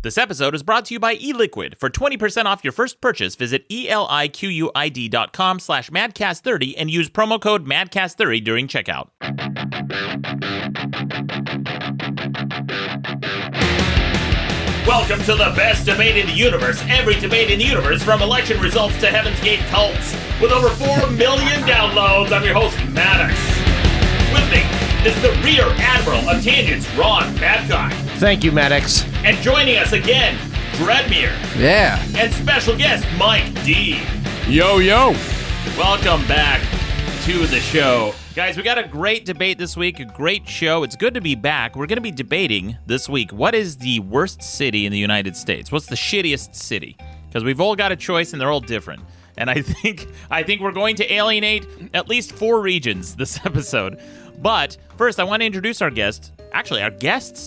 This episode is brought to you by eLiquid. For 20% off your first purchase, visit eliquid.com/madcast30 and use promo code madcast30 during checkout. Welcome to the best debate in the universe. Every debate in the universe, from election results to Heaven's Gate cults. With over 4 million downloads, I'm your host, Maddox. With me is the Rear Admiral of Tangents, Ron Bad Guy. Thank you, Maddox. And joining us again, Dreadmere. Yeah. And special guest, Mike D. Yo, yo. Welcome back to the show. Guys, we got a great debate this week, a great show. It's good to be back. We're going to be debating this week, what is the worst city in the United States? What's the shittiest city? Because we've all got a choice and they're all different. And I think we're going to alienate at least 4 regions this episode. But first, I want to introduce our guests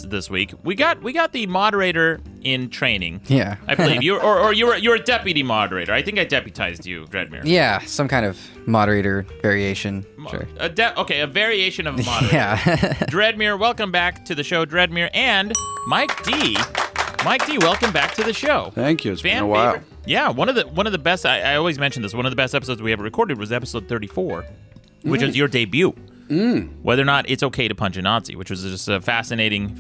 this week. We got the moderator in training. Yeah. I believe you're a deputy moderator. I think I deputized you, Dreadmere. Yeah, some kind of moderator variation. Sure. A variation of a moderator. Yeah. Dreadmere, welcome back to the show, Dreadmere, and Mike D. Mike D, welcome back to the show. Thank you. It's been a while. Favorite. Yeah, one of the best. I always mention this. One of the best episodes we ever recorded was episode 34, which was your debut. Whether or not it's okay to punch a Nazi, which was just a fascinating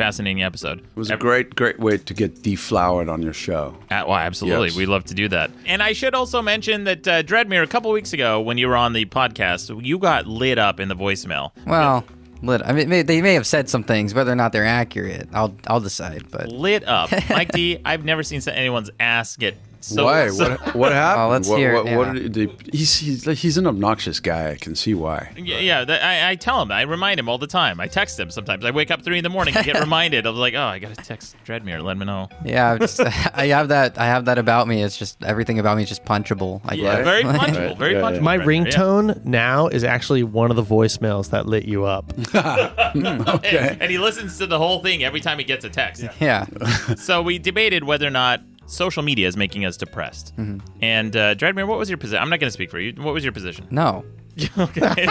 episode. It was a great way to get deflowered on your show. Well, absolutely. Yes. We love to do that. And I should also mention that Dreadmere, a couple weeks ago when you were on the podcast, you got lit up in the voicemail. Well, I mean, they may have said some things, whether or not they're accurate. I'll decide. But lit up, Mike D. I've never seen anyone's ass get. Why? What happened? Oh, let's hear it. He's an obnoxious guy. I can see why. I tell him. I remind him all the time. I text him sometimes. I wake up 3 a.m. and get reminded. I was like, I gotta text Dreadmere, let me know. Yeah, I have that about me. It's just everything about me is just punchable. I guess. Very punchable. Very punchable. My ringtone now is actually one of the voicemails that lit you up. Okay. And he listens to the whole thing every time he gets a text. Yeah. So we debated whether or not social media is making us depressed. Mm-hmm. And Dreadmere, what was your position? I'm not going to speak for you. What was your position? No. Okay.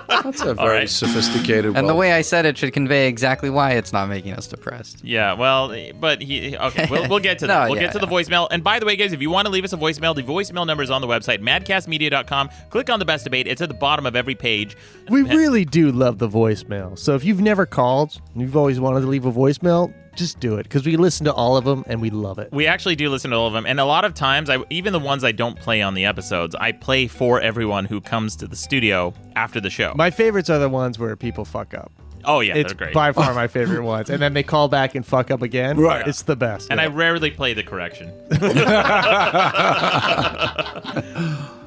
That's a very sophisticated. And the way I said it should convey exactly why it's not making us depressed. Yeah, well, but we'll get to that. We'll get to the voicemail. And by the way, guys, if you want to leave us a voicemail, the voicemail number is on the website, madcastmedia.com. Click on the best debate. It's at the bottom of every page. We really do love the voicemail. So if you've never called and you've always wanted to leave a voicemail, just do it, because we listen to all of them and we love it. We actually do listen to all of them, and a lot of times, even the ones I don't play on the episodes, I play for everyone who comes to the studio after the show. My favorites are the ones where people fuck up. Oh, yeah, it's they're great. by far my favorite ones. And then they call back and fuck up again. Right. It's the best. And I rarely play the correction.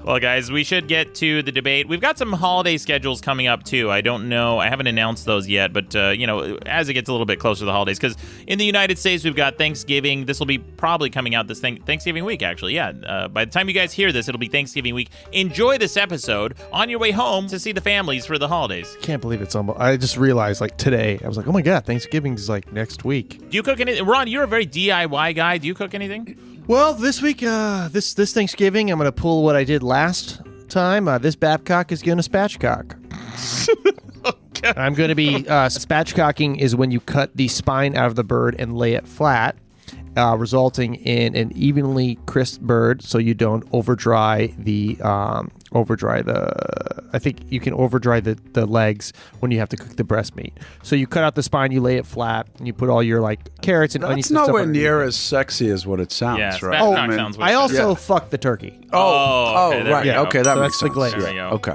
Well, guys, we should get to the debate. We've got some holiday schedules coming up, too. I don't know. I haven't announced those yet, but, as it gets a little bit closer to the holidays, because in the United States, we've got Thanksgiving. This will be probably coming out Thanksgiving week, actually. Yeah. By the time you guys hear this, it'll be Thanksgiving week. Enjoy this episode on your way home to see the families for the holidays. Can't believe it's almost. I just realized, today, I was like, oh my God, Thanksgiving is next week. Do you cook anything? Ron, you're a very DIY guy. Do you cook anything? Well, this week, this Thanksgiving, I'm going to pull what I did last time. This Babcock is going to spatchcock. Okay. I'm going to be spatchcocking is when you cut the spine out of the bird and lay it flat, resulting in an evenly crisp bird, so you don't overdry the. I think you can overdry the legs when you have to cook the breast meat. So you cut out the spine, you lay it flat, and you put all your carrots and onions. It's nowhere near as sexy as what it sounds, right? Sounds I also fuck the turkey. Okay, right. Yeah. Okay, that So makes that's the sense. glaze. There we go. Okay.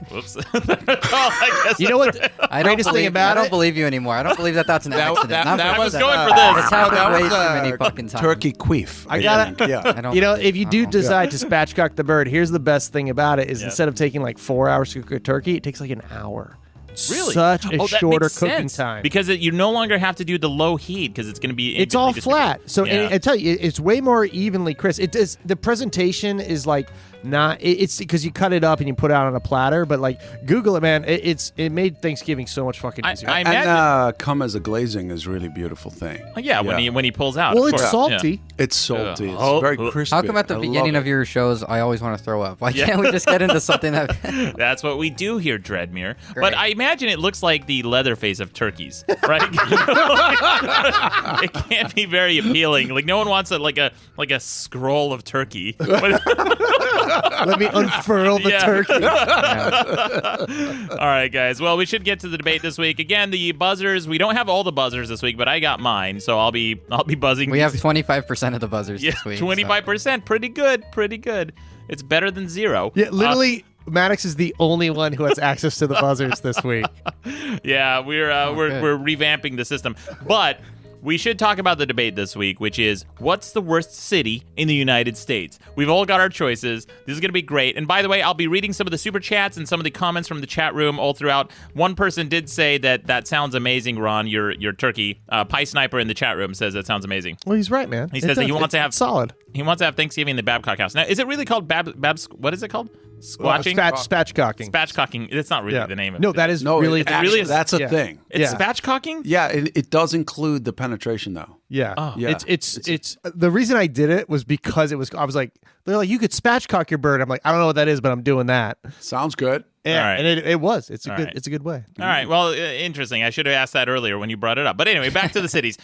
Whoops. I guess You know what? I Greatest thing about I it. don't believe you anymore. I don't believe that's an accident. I was going for this. It's happened way too many fucking times. Turkey queef. I gotta. Yeah. I don't If you do decide to spatchcock the bird, here's the best thing about it is instead of taking 4 hours to cook a turkey, it takes an hour. Really? Such a that shorter makes cooking sense, time. because you no longer have to do the low heat because it's going to be. It's all evenly distributed. flat. So Yeah. and I tell you, it's way more evenly crisp. It is, the presentation is It's because you cut it up and you put it out on a platter. But like, Google it, man. It made Thanksgiving so much fucking easier. I imagine. And come as a glazing is a really beautiful thing. Yeah, when he pulls out. Well, of it's course. salty. Yeah. It's salty. It's very crispy. How come at the beginning of your shows I always want to throw up? Why can't we just get into something that? That's what we do here, Dreadmere. But I imagine it looks like the leather face of turkeys, right? It can't be very appealing. Like no one wants like a scroll of turkey. Let me unfurl the turkey. All right, guys. Well, we should get to the debate this week. Again, the buzzers. We don't have all the buzzers this week, but I got mine, so I'll be buzzing. We have 25% of the buzzers this week. 25%. So. Pretty good. It's better than 0. Yeah, literally. Maddox is the only one who has access to the buzzers this week. Yeah, we're revamping the system, but. We should talk about the debate this week, which is, what's the worst city in the United States? We've all got our choices. This is going to be great. And by the way, I'll be reading some of the super chats and some of the comments from the chat room all throughout. One person did say that sounds amazing, Ron, your turkey. Pie Sniper in the chat room says that sounds amazing. Well, he's right, man. He says that he wants to have solid. He wants to have Thanksgiving in the Babcock house. Now, is it really called what is it called? Squatching? Spatchcocking. Spatchcocking. It's not really the name of it. No, that is really... Actually, that's a thing. It's spatchcocking? Yeah, it does include the penetration, though. Yeah. Oh. Yeah. It's the reason I did it was because I was like, they're like, you could spatchcock your bird. I'm like, I don't know what that is, but I'm doing that. Sounds good. Yeah, All right. and it was. It's a All good. right. It's a good way. All right. Well, interesting. I should have asked that earlier when you brought it up. But anyway, back to the cities.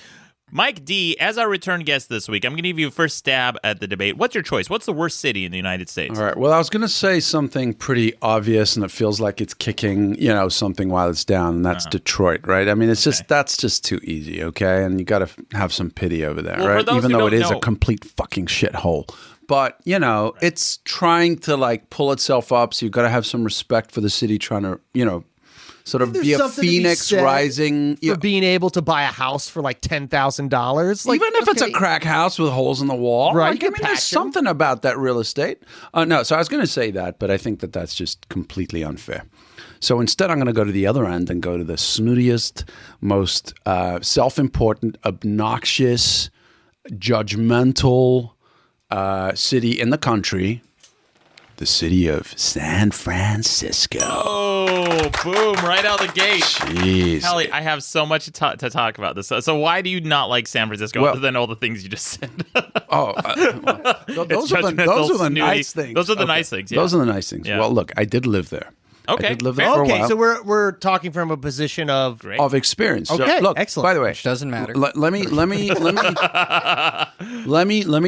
Mike D, as our return guest this week, I'm going to give you a first stab at the debate. What's your choice? What's the worst city in the United States? All right. Well, I was going to say something pretty obvious, and it feels like it's kicking, something while it's down, and that's Detroit, right? I mean, it's that's just too easy, okay? And you got to have some pity over there, right? Even though it is a complete fucking shithole. But, it's trying to, pull itself up, so you've got to have some respect for the city trying to, sort of be a phoenix rising. For being able to buy a house for $10,000. Even if it's a crack house with holes in the wall. Right. There's something about that real estate. No, so I was going to say that, but I think that's just completely unfair. So instead, I'm going to go to the other end and go to the snootiest, most self-important, obnoxious, judgmental city in the country. The city of San Francisco. Oh, boom, right out the gate. Jeez. Hallie, I have so much to talk about this. So why do you not like San Francisco other than all the things you just said? Those are the nice things. Those are the nice things, yeah. Those are the nice things. Yeah. Well, look, I did live there. Okay. I did live there for a while. So we're talking from a position of experience. Okay, so, look, excellent. By the way, Which doesn't matter. Let me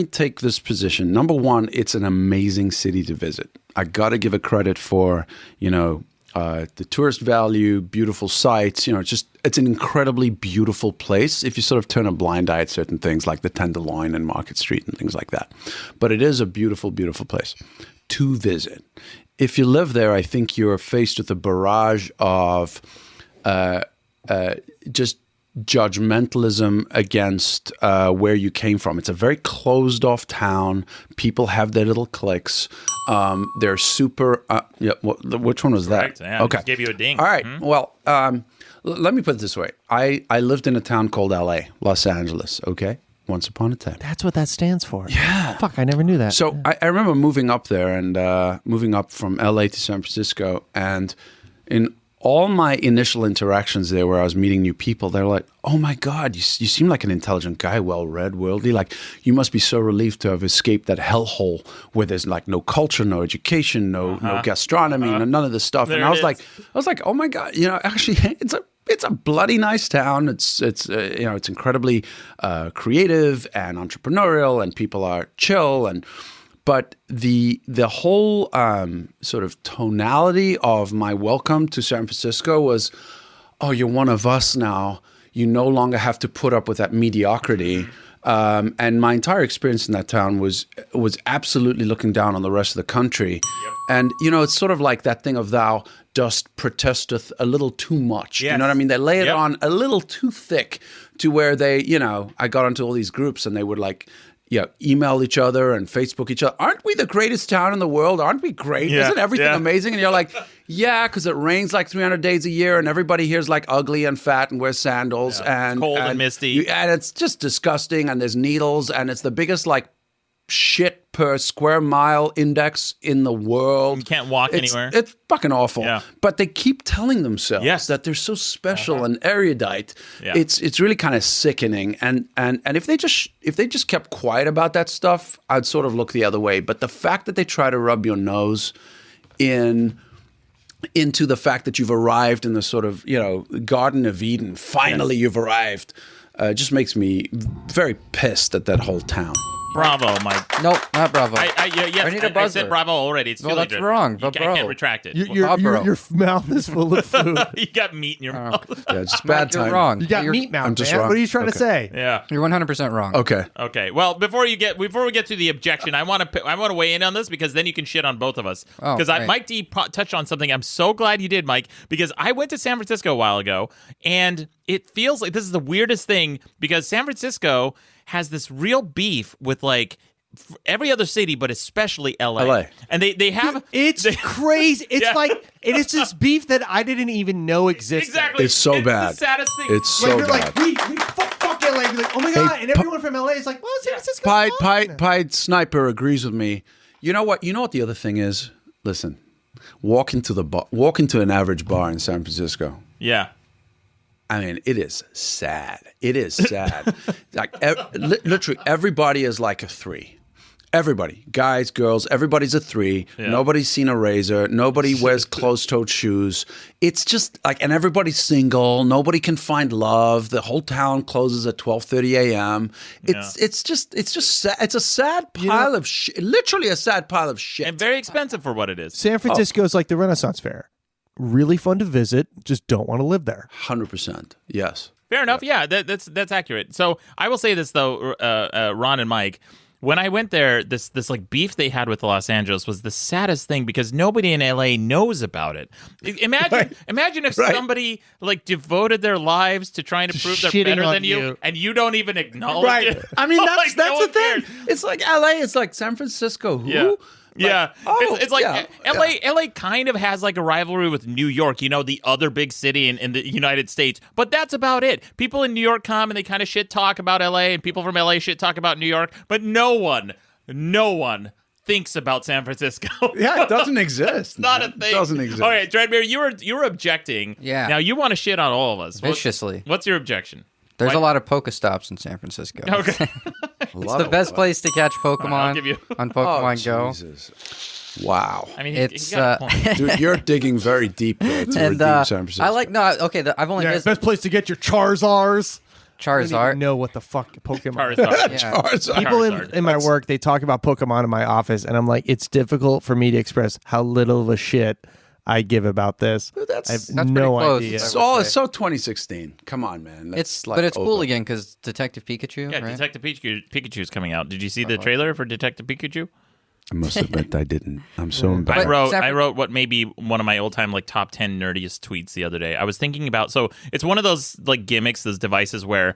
take this position. Number one, it's an amazing city to visit. I got to give it credit for the tourist value, beautiful sights. It's an incredibly beautiful place. If you sort of turn a blind eye at certain things like the Tenderloin and Market Street and things like that, but it is a beautiful, beautiful place to visit. If you live there, I think you're faced with a barrage of just judgmentalism against where you came from. It's a very closed-off town. People have their little cliques. They're super. Which one was Correct. that? Yeah, okay, just gave you a ding. All right. Well, let me put it this way. I lived in a town called L.A., Los Angeles. Okay. Once upon a time. That's what that stands for. Yeah. Fuck, I never knew that. So I remember moving up there and moving up from LA to San Francisco. And in all my initial interactions there where I was meeting new people, they're like, oh my God, you seem like an intelligent guy, well-read, worldly. Like, you must be so relieved to have escaped that hellhole where there's no culture, no education, no gastronomy, none of this stuff. There and I was it like, oh my God, actually, it's a bloody nice town. It's incredibly creative and entrepreneurial, and people are chill. But the whole sort of tonality of my welcome to San Francisco was, oh, you're one of us now. You no longer have to put up with that mediocrity. And my entire experience in that town was absolutely looking down on the rest of the country. Yep. And, it's sort of like that thing of thou dost protesteth a little too much. Yes. You know what I mean? They lay it on a little too thick to where they, I got onto all these groups and they would email each other and Facebook each other. Aren't we the greatest town in the world? Aren't we great? Yeah. Isn't everything amazing? And you're like, yeah, because it rains 300 days a year and everybody here's ugly and fat and wears sandals and cold and misty. And it's just disgusting and there's needles and it's the biggest shit per square mile index in the world. You can't walk anywhere. It's fucking awful. Yeah. But they keep telling themselves that they're so special and erudite. Yeah. It's really kind of sickening. And if they just kept quiet about that stuff, I'd sort of look the other way. But the fact that they try to rub your nose into the fact that you've arrived in the sort of, Garden of Eden, finally you've arrived, just makes me very pissed at that whole town. Bravo, Mike. Nope, not bravo. Yes, I need a I buzzer. said bravo already. It's too Well, late. that's wrong, You but can't bro. retract it. Your mouth is full of food. You got meat in your mouth. Yeah, just bad You're time. wrong. You got You're- meat mouth, I'm just man. wrong. What are you trying to Okay. say? Yeah. You're 100% wrong. Okay. Okay. Well, before we get to the objection, I want to weigh in on this because then you can shit on both of us. Oh, Because right. Mike D touched on something. I'm so glad you did, Mike, because I went to San Francisco a while ago, and it feels like this is the weirdest thing because San Francisco has this real beef with every other city, but especially LA. And they have It's crazy. It's Yeah. like it is this beef that I didn't even know existed. exactly. It's so bad. The saddest thing. It's so You're bad. like, we fuck LA. You're like, oh my god, and everyone from LA is like, well, San Francisco. Pied Sniper agrees with me. You know what? You know what the other thing is? Listen, walk into an average bar in San Francisco. Yeah. I mean, it is sad. It is sad. Literally, everybody is like a 3. Everybody, guys, girls, everybody's a 3. Yeah. Nobody's seen a razor. Nobody wears closed-toed shoes. It's just and everybody's single. Nobody can find love. The whole town closes at 12:30 a.m. It's just sad. It's a sad pile of shit. Literally a sad pile of shit. And very expensive for what it is. San Francisco is like the Renaissance Fair. Really fun to visit. Just don't want to live there. 100%. Yes. Fair enough. Yeah, that's accurate. So I will say this though, Ron and Mike. When I went there, this beef they had with Los Angeles was the saddest thing because nobody in LA knows about it. Imagine if somebody devoted their lives to trying to prove they're shitting better on than you, you. and you don't even acknowledge it. I mean, that's no the one thing. cares. It's like LA. It's like San Francisco. Who? Yeah. Yeah, it's like yeah. LA kind of has a rivalry with New York, the other big city in the United States. But that's about it. People in New York come and they kind of shit talk about LA, and people from LA shit talk about New York. But no one thinks about San Francisco. Yeah, it doesn't exist. Not a thing. It doesn't exist. All right, Dreadmere, you were objecting. Yeah. Now you want to shit on all of us Viciously. What's your objection? There's a lot of Pokestops in San Francisco. Okay. It's the best place to catch Pokemon I'll give you- on Pokemon Go. Jesus. Wow. I mean, It's, he got a point. Dude, you're digging very deep to And redeem San Francisco. I like I've only visited Best place to get your Charizards. I don't even Charizard. know what the fuck Pokemon. Charizard. Yeah. Charizard. People Charizard. in my work, they talk about Pokemon in my office, and I'm like, it's difficult for me to express how little of a shit I give about this. That's- I have That's no pretty close. idea. It's so 2016. Come on, man. That's But it's cool again because Detective Pikachu. Yeah, right? Detective Pikachu's coming out. Did you see the trailer for Detective Pikachu? I must admit I didn't. I'm so I embarrassed. wrote what may be one of my all-time top 10 nerdiest tweets the other day. I was thinking about, so it's one of those gimmicks, those devices where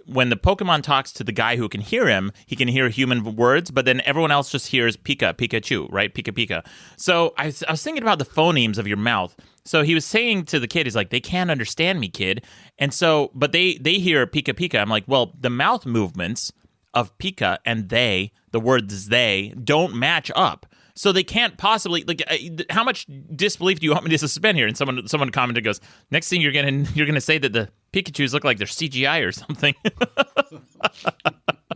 when the Pokemon talks to the guy who can hear him, he can hear human words, but then everyone else just hears Pikachu, right? Pika. So I was thinking about the phonemes of your mouth. So he was saying to the kid, he's like, they can't understand me, kid. And so, but they hear Pika. I'm like, well, the mouth movements of Pika and the words they, don't match up. So they can't possibly how much disbelief do you want me to suspend here? And someone commented, goes, next thing you're gonna say that the Pikachus look like they're CGI or something.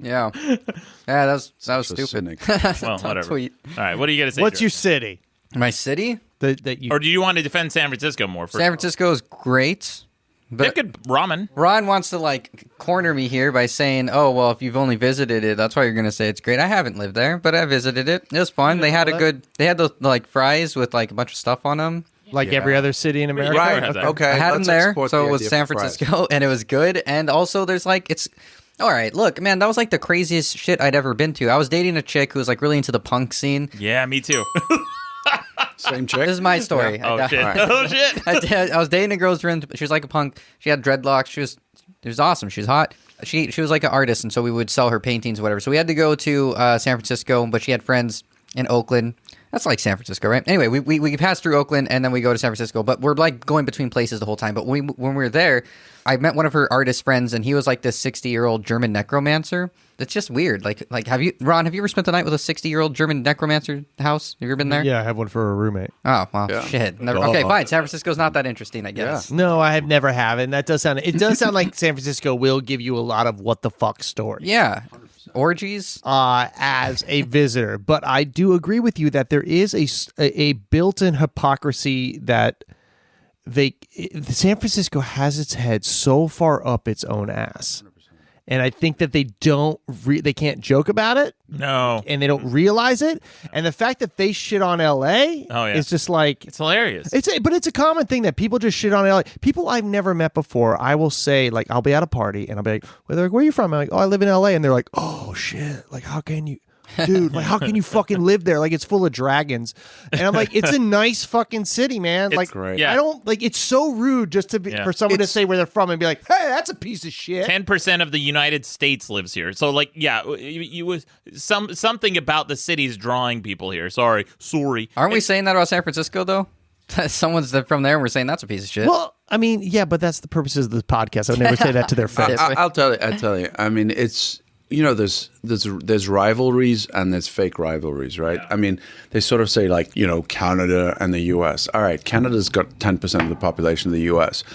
Yeah. That was stupid. cynic. Well, whatever. Tweet. All right, what are you gonna say? What's Drew? your city? My city? That you Or do you want to defend San Francisco more? San Francisco is great. They have But good ramen. Ron wants to corner me here by saying, "Oh, well, if you've only visited it, that's why you're going to say it's great." I haven't lived there, but I visited it. It was fun. They had they had those fries with a bunch of stuff on them. like every other city in America? Right. Okay. Okay. I had them let's there, export so the it was idea San for fries. Francisco, and it was good. And also, there's it's all right. Look, man, that was the craziest shit I'd ever been to. I was dating a chick who was really into the punk scene. Yeah, me too. Same chick. This is my story. Oh shit! Oh shit! I was dating a girl who was she was like a punk. She had dreadlocks. It was awesome. She was hot. She was like an artist, and so we would sell her paintings, or whatever. So we had to go to San Francisco, but she had friends in Oakland, That's like San Francisco, right? Anyway, we pass through Oakland and then we go to San Francisco, but we're like going between places the whole time. But when we were there, I met one of her artist friends, and he was like this 60-year-old German necromancer. It's just weird. Like, have you ever spent the night with a 60-year-old German necromancer house? Have you ever been there? Yeah, I have one for a roommate. Oh, well, shit. Never, okay, fine. San Francisco's not that interesting, I guess. No, I have never have, and it does sound like San Francisco will give you a lot of what the fuck stories. Yeah. Orgies? As a visitor. But I do agree with you that there is a built-in hypocrisy that San Francisco has its head so far up its own ass. And I think that they they can't joke about it. No. And they don't realize it. And the fact that they shit on LA is just like... It's hilarious. But it's a common thing that people just shit on LA. People I've never met before, I will say, like, I'll be at a party and I'll be like, where are you from? I'm like, oh, I live in LA. And they're like, oh, shit. Like, how can you... Dude, like, how can you fucking live there? Like, it's full of dragons. And I'm like, it's a nice fucking city, man. Like, great. Yeah. I don't, like, it's so rude just to be, for someone to say where they're from and be like, hey, that's a piece of shit. 10% of the United States lives here. So, like, yeah, something about the city's drawing people here. Sorry. Aren't we saying that about San Francisco, though? Someone's from there and we're saying that's a piece of shit. Well, I mean, yeah, but that's the purposes of the podcast. I would never say that to their face. I'll tell you. I mean, it's... there's rivalries and there's fake rivalries, right? Yeah. I mean, they sort of say like, Canada and the U.S. All right, Canada's got 10% of the population of the U.S.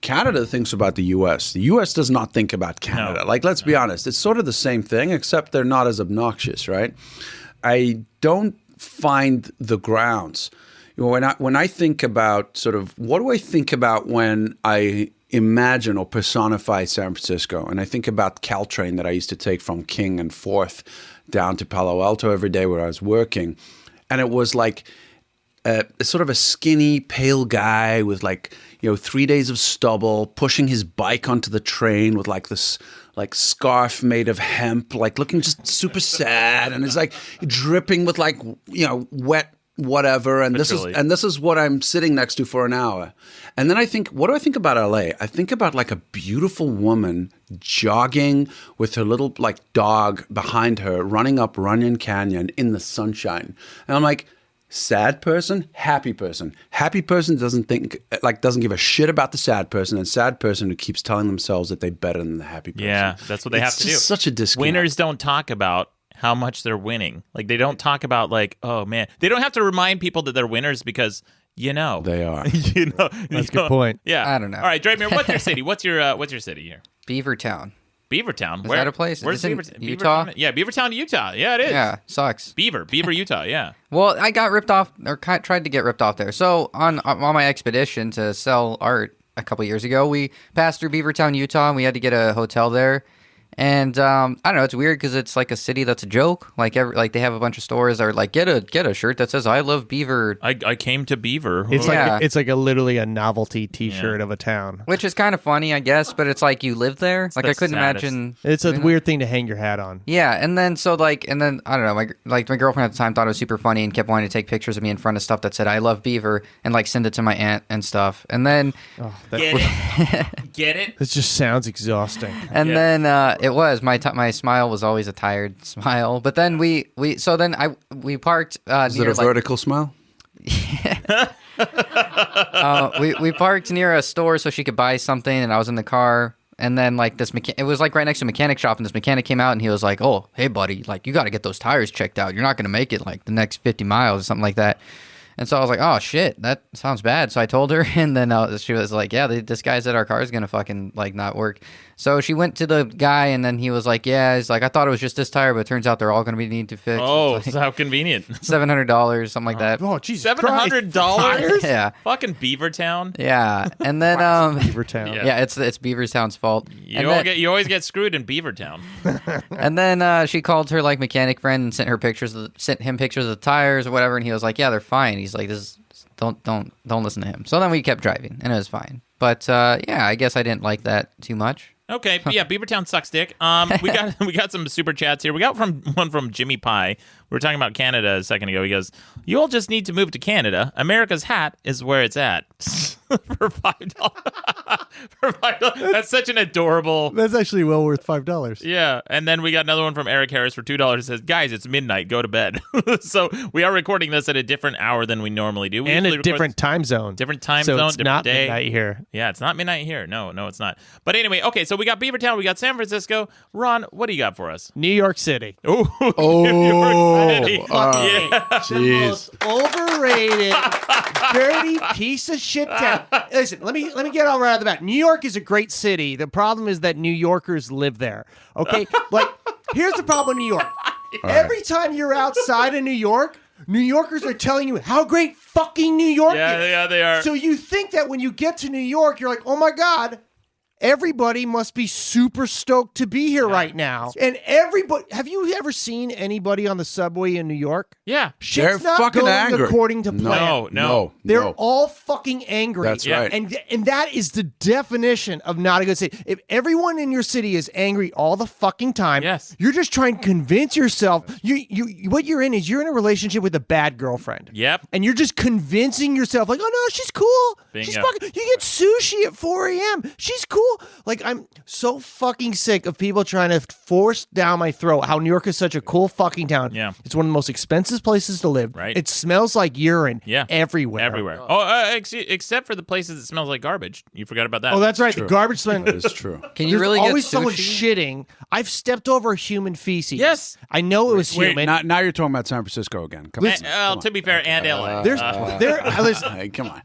Canada thinks about the U.S. The U.S. does not think about Canada. No. Like, let's be honest. It's sort of the same thing, except they're not as obnoxious, right? I don't find the grounds. When I think about sort of, what do I think about when I imagine or personify San Francisco? And I think about Caltrain that I used to take from King and Fourth down to Palo Alto every day where I was working. And it was like sort of a skinny, pale guy with 3 days of stubble, pushing his bike onto the train with like this like scarf made of hemp, like looking just super sad. And it's like dripping with wet whatever, and this is what I'm sitting next to for an hour. And then I think, what do I think about LA? I think about like a beautiful woman jogging with her little dog behind her, running up Runyon Canyon in the sunshine. And I'm like, sad person, happy person. Happy person doesn't give a shit about the sad person, and sad person who keeps telling themselves that they're better than the happy person. Yeah, that's what they have to do. It's such a disconnect. Winners don't talk about how much they're winning. Like, they don't talk about oh man, they don't have to remind people that they're winners because they are. That's a good point. Yeah, I don't know. All right, Dreadmere, what's your city? What's your city here? Beavertown. Beavertown. Is that a place? Where's in Beavertown? Utah? Yeah, Beavertown, Utah. Yeah, it is. Yeah, sucks. Beaver, Utah. Yeah. Well, I got ripped off, or tried to get ripped off there. So on my expedition to sell art a couple years ago, we passed through Beavertown, Utah, and we had to get a hotel there. And I don't know, it's weird because it's like a city that's a joke. Like they have a bunch of stores that are like, get a shirt that says "I love Beaver." I came to Beaver. It's like literally a novelty T-shirt of a town, which is kind of funny, I guess. But it's like you live there. Like I couldn't imagine. It's a weird thing to hang your hat on. Yeah, and then I don't know. My girlfriend at the time thought it was super funny and kept wanting to take pictures of me in front of stuff that said "I love Beaver" and send it to my aunt and stuff. And then get it? This just sounds exhausting. And then it was my smile was always a tired smile. But then we parked. Is it a vertical smile? We parked near a store so she could buy something, and I was in the car. And then it was right next to a mechanic shop, and this mechanic came out and he was like, "Oh, hey buddy, you got to get those tires checked out. You're not gonna make it the next 50 miles or something like that." And so I was like, "Oh shit, that sounds bad." So I told her, and then she was like, "Yeah, this guy said our car is gonna fucking not work." So she went to the guy, and then he was like, "Yeah," he's like, "I thought it was just this tire, but it turns out they're all gonna need to fix." Oh, how convenient! $700, something like that. Oh, Jesus, $700? Yeah, fucking Beavertown. Yeah, and then Beavertown. Yeah, it's Beavertown's fault. You always get screwed in Beavertown. And then she called her mechanic friend and sent him pictures of the tires or whatever, and he was like, "Yeah, they're fine." He's like, don't listen to him. So then we kept driving, and it was fine. But yeah, I guess I didn't like that too much. Okay, yeah, Beavertown sucks dick. We got some super chats here. We got one from Jimmy Pie. We were talking about Canada a second ago. He goes, "You all just need to move to Canada. America's hat is where it's at." for $5. For $5. That's such an adorable. That's actually well worth $5. Yeah, and then we got another one from Eric Harris for $2. It says, "Guys, it's midnight. Go to bed." So we are recording this at a different hour than we normally do. We And usually a record different time zone. different time so zone, it's different not day. midnight here. Yeah, it's not midnight here. No, it's not. But anyway, okay, so we got Beavertown, we got San Francisco. Ron, what do you got for us? New York City. Oh, Fucking Jeez. most overrated, dirty piece of shit town. Listen, let me get all right out of the bat. New York is a great city. The problem is that New Yorkers live there. Okay, like here's the problem with New York. Every time you're outside of New York, New Yorkers are telling you how great fucking New York is. Yeah, they are. So you think that when you get to New York, you're like, oh my God, everybody must be super stoked to be here right now. And everybody, have you ever seen anybody on the subway in New York? Yeah. Shit's They're not fucking going angry. according to plan. No. They're all fucking angry. That's right. And that is the definition of not a good city. If everyone in your city is angry all the fucking time, Yes. you're just trying to convince yourself. What you're in is you're in a relationship with a bad girlfriend. Yep. And you're just convincing yourself, like, oh no, she's cool. She's Bingo. fucking. You get sushi at 4 a.m. She's cool. Like, I'm so fucking sick of people trying to force down my throat how New York is such a cool fucking town. Yeah. It's one of the most expensive places to live. Right. It smells like urine Yeah. everywhere. Everywhere. Oh, except for the places that smells like garbage. You forgot about that. Oh, that's right. The garbage smell. That is true. Can you There's really always get someone sushi? shitting. I've stepped over human feces. Yes. I know it was Wait, human. now you're talking about San Francisco again. Come on. Well, to be fair, and LA. Listen, Hey, come on.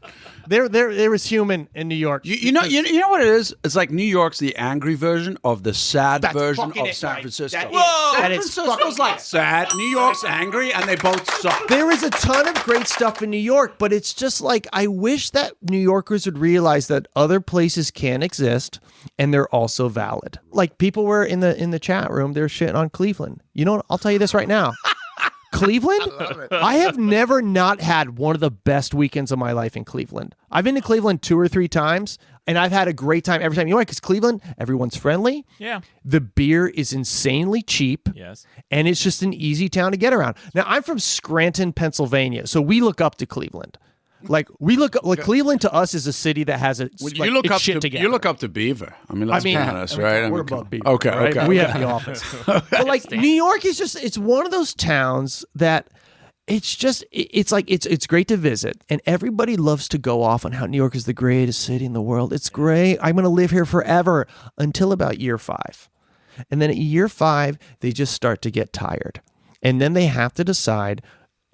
there was human in New York. You know what it is? It's like New York's the angry version of the sad That's version fucking of it, San Mike. Francisco. That is- Whoa! that San is Francisco's fucking like it. sad. New York's angry, and they both suck. There is a ton of great stuff in New York, but it's just like I wish that New Yorkers would realize that other places can exist and they're also valid. Like people were in the chat room, they're shitting on Cleveland. You know what? I'll tell you this right now. Cleveland? I have never not had one of the best weekends of my life in Cleveland. I've been to Cleveland 2 or 3 times, and I've had a great time every time. You know why? Because Cleveland, everyone's friendly. Yeah. The beer is insanely cheap. Yes. And it's just an easy town to get around. Now, I'm from Scranton, Pennsylvania, so we look up to Cleveland. Like Cleveland to us is a city that has a Well, like, you look its up shit to together. You look up to Beaver. I mean, let's be honest, right? We're I mean, above Beaver. Okay, all right? okay. We have the office. But like New York is it's one of those towns that it's like it's great to visit, and everybody loves to go off on how New York is the greatest city in the world. It's great. I'm going to live here forever until about year 5. And then at year 5, they just start to get tired. And then they have to decide,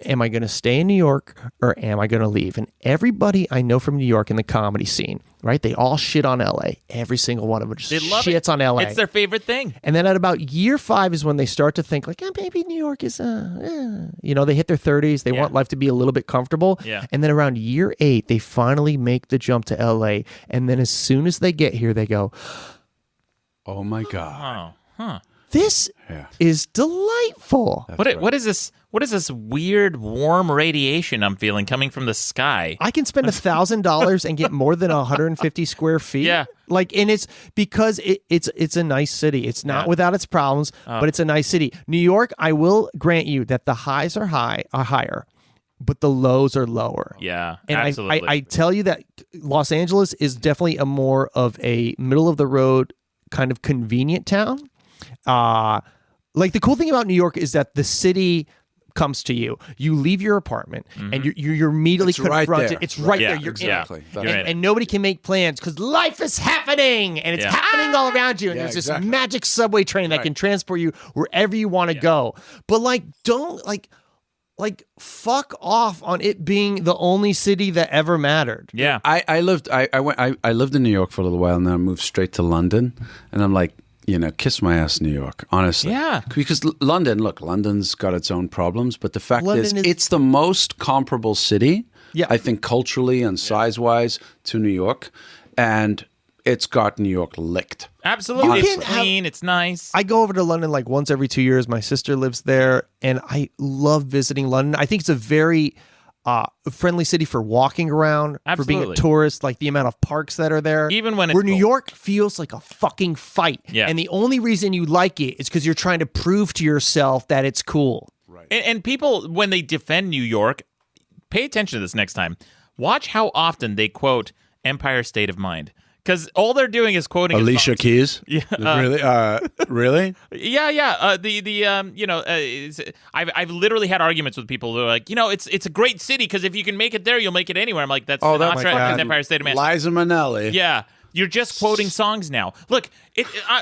am I going to stay in New York or am I going to leave? And everybody I know from New York in the comedy scene, right? They all shit on LA. Every single one of them just They love shits it. on LA. It's their favorite thing. And then at about year 5 is when they start to think like, maybe New York is, they hit their 30s. They want life to be a little bit comfortable. Yeah. And then around year 8, they finally make the jump to LA. And then as soon as they get here, they go, Oh my God. Oh. Huh. this Yeah. is delightful. What is this? What is this weird warm radiation I'm feeling coming from the sky? I can spend $1,000 and get more than 150 square feet. Yeah. Like, and it's because it's a nice city. It's not without its problems, but it's a nice city. New York, I will grant you that the highs are higher, but the lows are lower. Yeah, And absolutely. I tell you that Los Angeles is definitely a more of a middle of the road kind of convenient town. Like the cool thing about New York is that the city comes to you. You leave your apartment and you're immediately It's right confronted. there. It's right Yeah, there. You're exactly. in it. That's You're And, in it. and nobody can make plans because life is happening and it's Yeah. happening all around you. And Yeah, there's this exactly. magic subway train that can transport you wherever you want to go. But like, don't like fuck off on it being the only city that ever mattered. yeah. I lived in New York for a little while, and then I moved straight to London, and I'm like, kiss my ass, New York, honestly. Yeah. Because London's got its own problems, but the fact London is- it's the most comparable city, Yeah. I think, culturally and size-wise to New York, and it's got New York licked. Absolutely. You It's can't have- clean. It's nice. I go over to London like once every 2 years. My sister lives there, and I love visiting London. I think it's a very friendly city for walking around, for being a Absolutely. tourist, like the amount of parks that are there. Even when it's where New cold. York feels like a fucking fight. Yeah. And the only reason you like it is because you're trying to prove to yourself that it's cool. And people, when they defend New York, pay attention to this next time. Watch how often they quote Empire State of Mind. Because all they're doing is quoting Alicia Keys. Yeah, Really? Really? Yeah. I've literally had arguments with people who are like, it's a great city because if you can make it there, you'll make it anywhere. I'm like, that's not that's right. fucking Empire State of Mind. Liza Minnelli. Yeah. You're just quoting songs now. Look,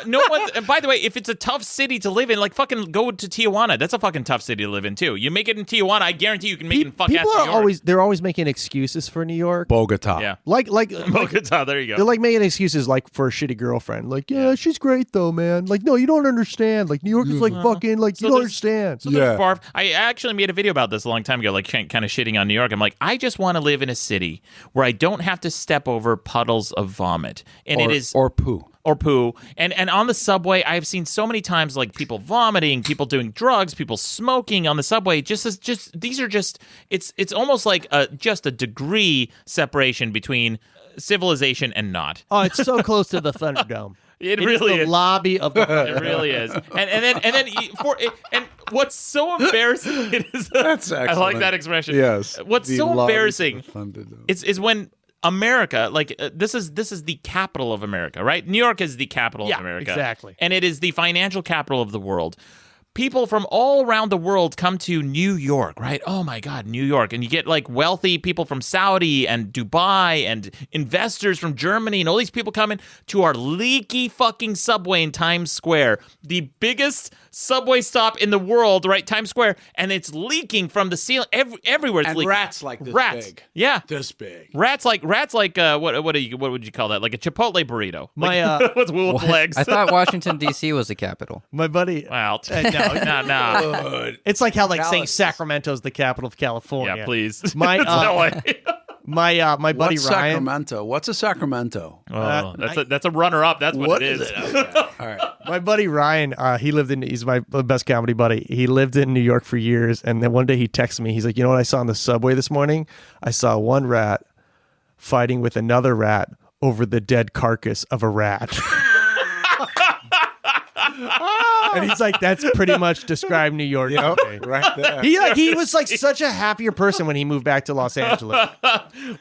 no one. And by the way, if it's a tough city to live in, like fucking go to Tijuana. That's a fucking tough city to live in too. You make it in Tijuana, I guarantee you can make it in fucking People New are York. they're always making excuses for New York. Bogota. Yeah. Like Bogota. There you go. they're like making excuses like for a shitty girlfriend. Like, yeah, she's great though, man. Like, no, you don't understand. Like, New York is like fucking like you don't understand. So there's barf. I actually made a video about this a long time ago, like kind of shitting on New York. I'm like, I just want to live in a city where I don't have to step over puddles of vomit, and it is or poo. or poo. And on the subway, I've seen so many times like people vomiting, people doing drugs, people smoking on the subway. It's almost like just a degree separation between civilization and not. Oh, it's so close to the Thunderdome. It really the is. lobby of the It really is. And what's so embarrassing is That's I like excellent. that expression. Yes. What's The so lobby embarrassing of the Thunderdome. is when America, like this is the capital of America, right? New York is the capital of America. Exactly. And it is the financial capital of the world. People from all around the world come to New York, right? Oh my God, New York. And you get like wealthy people from Saudi and Dubai and investors from Germany and all these people coming to our leaky fucking subway in Times Square. The biggest subway stop in the world, right? Times Square. And it's leaking from the ceiling. Everywhere it's And leaking. rats like this Rats. big. Yeah. This big. Rats like what would you call that? Like a Chipotle burrito. My, Like, with legs. I thought Washington D.C. was the capital. My buddy. Wow. Good. It's like how like saying Dallas. Sacramento is the capital of California. Yeah, please. My It's LA. my buddy What's Ryan. Sacramento? What's a Sacramento? Oh, that's a runner-up. That's what it is. Okay. All right. My buddy Ryan, he's my best comedy buddy. He lived in New York for years, and then one day he texted me. He's like, you know what I saw on the subway this morning? I saw one rat fighting with another rat over the dead carcass of a rat. And he's like, that's pretty much described New York. to me. Right there. He was like such a happier person when he moved back to Los Angeles.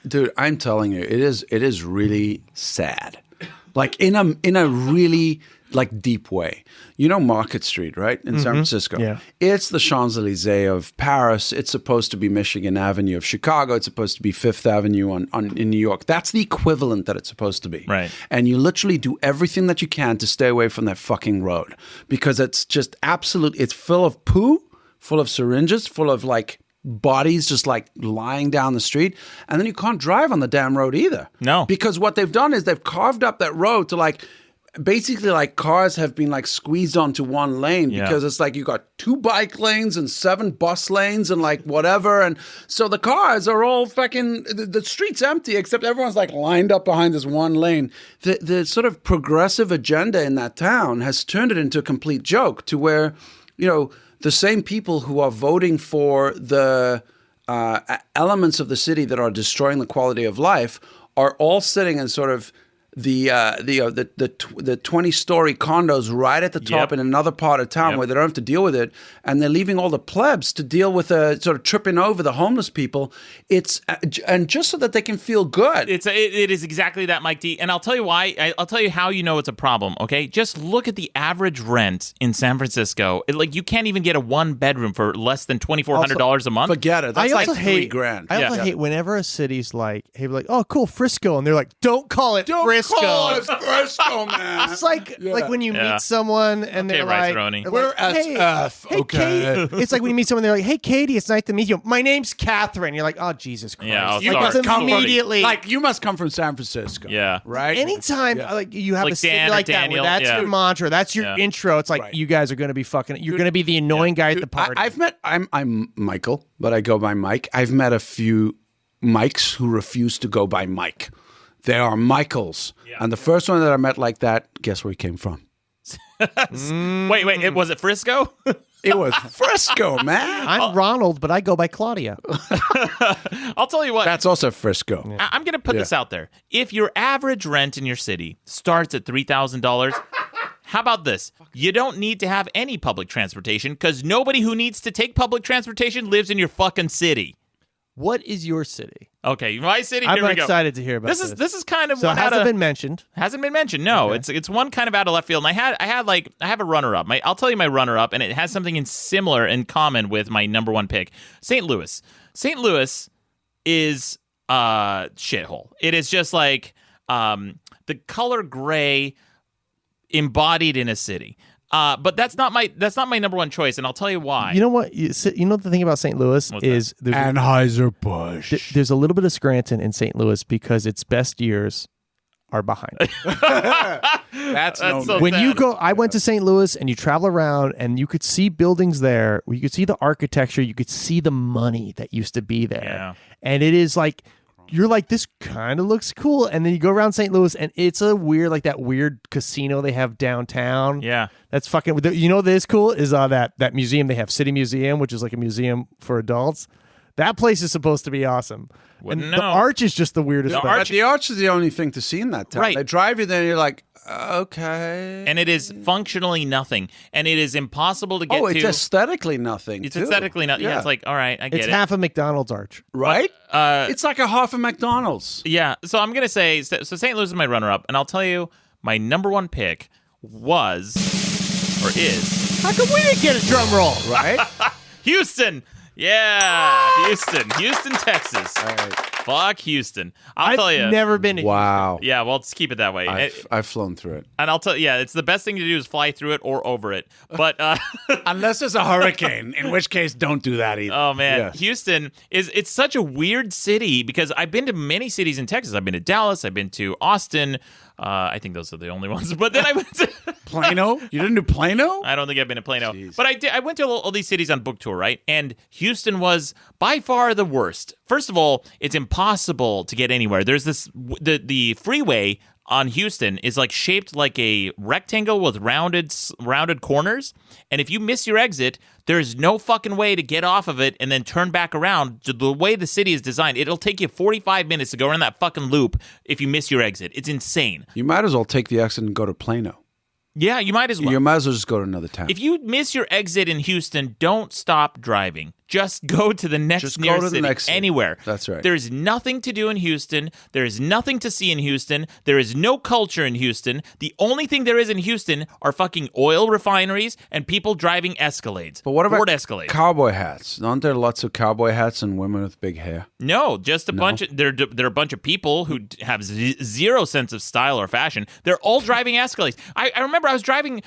Dude, I'm telling you, it is really sad. Like in a really like deep way. You know Market Street, right? In San Francisco. Yeah. It's the Champs-Élysées of Paris. It's supposed to be Michigan Avenue of Chicago. It's supposed to be Fifth Avenue in New York. That's the equivalent that it's supposed to be. Right. And you literally do everything that you can to stay away from that fucking road because it's just it's full of poo, full of syringes, full of like bodies just like lying down the street, and then you can't drive on the damn road either. No. Because what they've done is they've carved up that road to like basically like cars have been like squeezed onto one lane because it's like you got 2 bike lanes and 7 bus lanes and like whatever, and so the cars are all fucking the street's empty except everyone's like lined up behind this one lane. The sort of progressive agenda in that town has turned it into a complete joke to where, you know, the same people who are voting for the elements of the city that are destroying the quality of life are all sitting in sort of the 20-story condos right at the top in another part of town where they don't have to deal with it, and they're leaving all the plebs to deal with sort of tripping over the homeless people. It's and just so that they can feel good. It is exactly that, Mike D. And I'll tell you why. I'll tell you how you know it's a problem. Okay, just look at the average rent in San Francisco. Like you can't even get a 1-bedroom for less than $2,400 a month. Forget it. That's I like also $3,000. I also hate whenever a city's like, hey, we're like, oh, cool, Frisco, and they're like, don't call it Frisco. Call it Frisco, man. It's like when you meet someone and they're like, We're SF. Hey, Okay. Katie. It's like when you meet someone, they're like, hey, Katie, it's nice to meet you. My name's Catherine. You're like, oh, Jesus Christ. Yeah, You Sorry. must Like, come immediately. Like you must come from San Francisco. Yeah. Right. Anytime like you have Like a city Dan or like that, Daniel, where that's yeah. your mantra, that's your Yeah. intro. It's like Right. you guys are going to be fucking. You're going to be the annoying guy at the party. I've met. I'm Michael, but I go by Mike. I've met a few Mikes who refuse to go by Mike. They are Michaels, and the first one that I met like that, guess where he came from? Wait, was it Frisco? It was Frisco, man. I'm Ronald, but I go by Claudia. I'll tell you what. That's also Frisco. I'm going to put this out there. If your average rent in your city starts at $3,000, how about this? You don't need to have any public transportation because nobody who needs to take public transportation lives in your fucking city. What is your city? Okay, Vice City. I'm here we go. excited to hear about this. This is kind of So it one hasn't been mentioned. Hasn't been mentioned. No, it's one kind of out of left field. And I have a runner up. I'll tell you my runner up, and it has something similar in common with my number one pick, St. Louis. St. Louis is shithole. It is just like the color gray embodied in a city. But that's not my number one choice, and I'll tell you why. You know what? You know the thing about St. Louis is Anheuser-Busch. there's a little bit of Scranton in St. Louis because its best years are behind. That's so When sad. you go, I went to St. Louis and you travel around and you could see buildings there. You could see the architecture. You could see the money that used to be there. Yeah. And it is like, you're like, this kind of looks cool. And then you go around St. Louis and it's a weird, like that weird casino they have downtown. Yeah. That's fucking, you know, this cool is that museum they have, City Museum, which is like a museum for adults. That place is supposed to be awesome. Wouldn't And know. the arch is just the weirdest The thing. But the arch is the only thing to see in that town. Right. They drive you there and you're like, okay. And it is functionally nothing, and it is impossible to get to. it's aesthetically nothing. It's too. aesthetically nothing. Yeah, it's like, all right, I get It's it. half a McDonald's arch. right? It's like a half a McDonald's. Yeah, so I'm gonna say so. St. Louis is my runner-up, and I'll tell you my number one pick was or is How come we didn't get a drum roll? Right? Houston. Yeah, Houston, Texas. All right. Fuck Houston. I'll tell you. I've never been to Wow. Yeah, well, let's keep it that way. I've flown through it. And I'll tell you, it's the best thing to do is fly through it or over it. But Unless there's a hurricane, in which case don't do that either. oh man, Yes. Houston it's such a weird city because I've been to many cities in Texas. I've been to Dallas. I've been to Austin. I think those are the only ones. But then I went to Plano? You didn't do Plano? I don't think I've been to Plano, Jeez. but I did. I went to all these cities on book tour, right? And Houston was by far the worst. First of all, it's impossible to get anywhere. There's the freeway on Houston is like shaped like a rectangle with rounded corners, and if you miss your exit, there's no fucking way to get off of it and then turn back around. The way the city is designed, it'll take you 45 minutes to go around that fucking loop if you miss your exit. It's insane. You might as well take the exit and go to Plano. Yeah, you might as well. You might as well just go to another town. If you miss your exit in Houston, don't stop driving. Just go to the next Just go nearest to the city, next city. anywhere. That's right. There's nothing to do in Houston. There is nothing to see in Houston. There is no culture in Houston. The only thing there is in Houston are fucking oil refineries and people driving Escalades. But what about Ford Escalades? cowboy hats? Aren't there lots of cowboy hats and women with big hair? No, just a bunch of they're a bunch of people who have zero sense of style or fashion. They're all driving Escalades. I remember I was driving.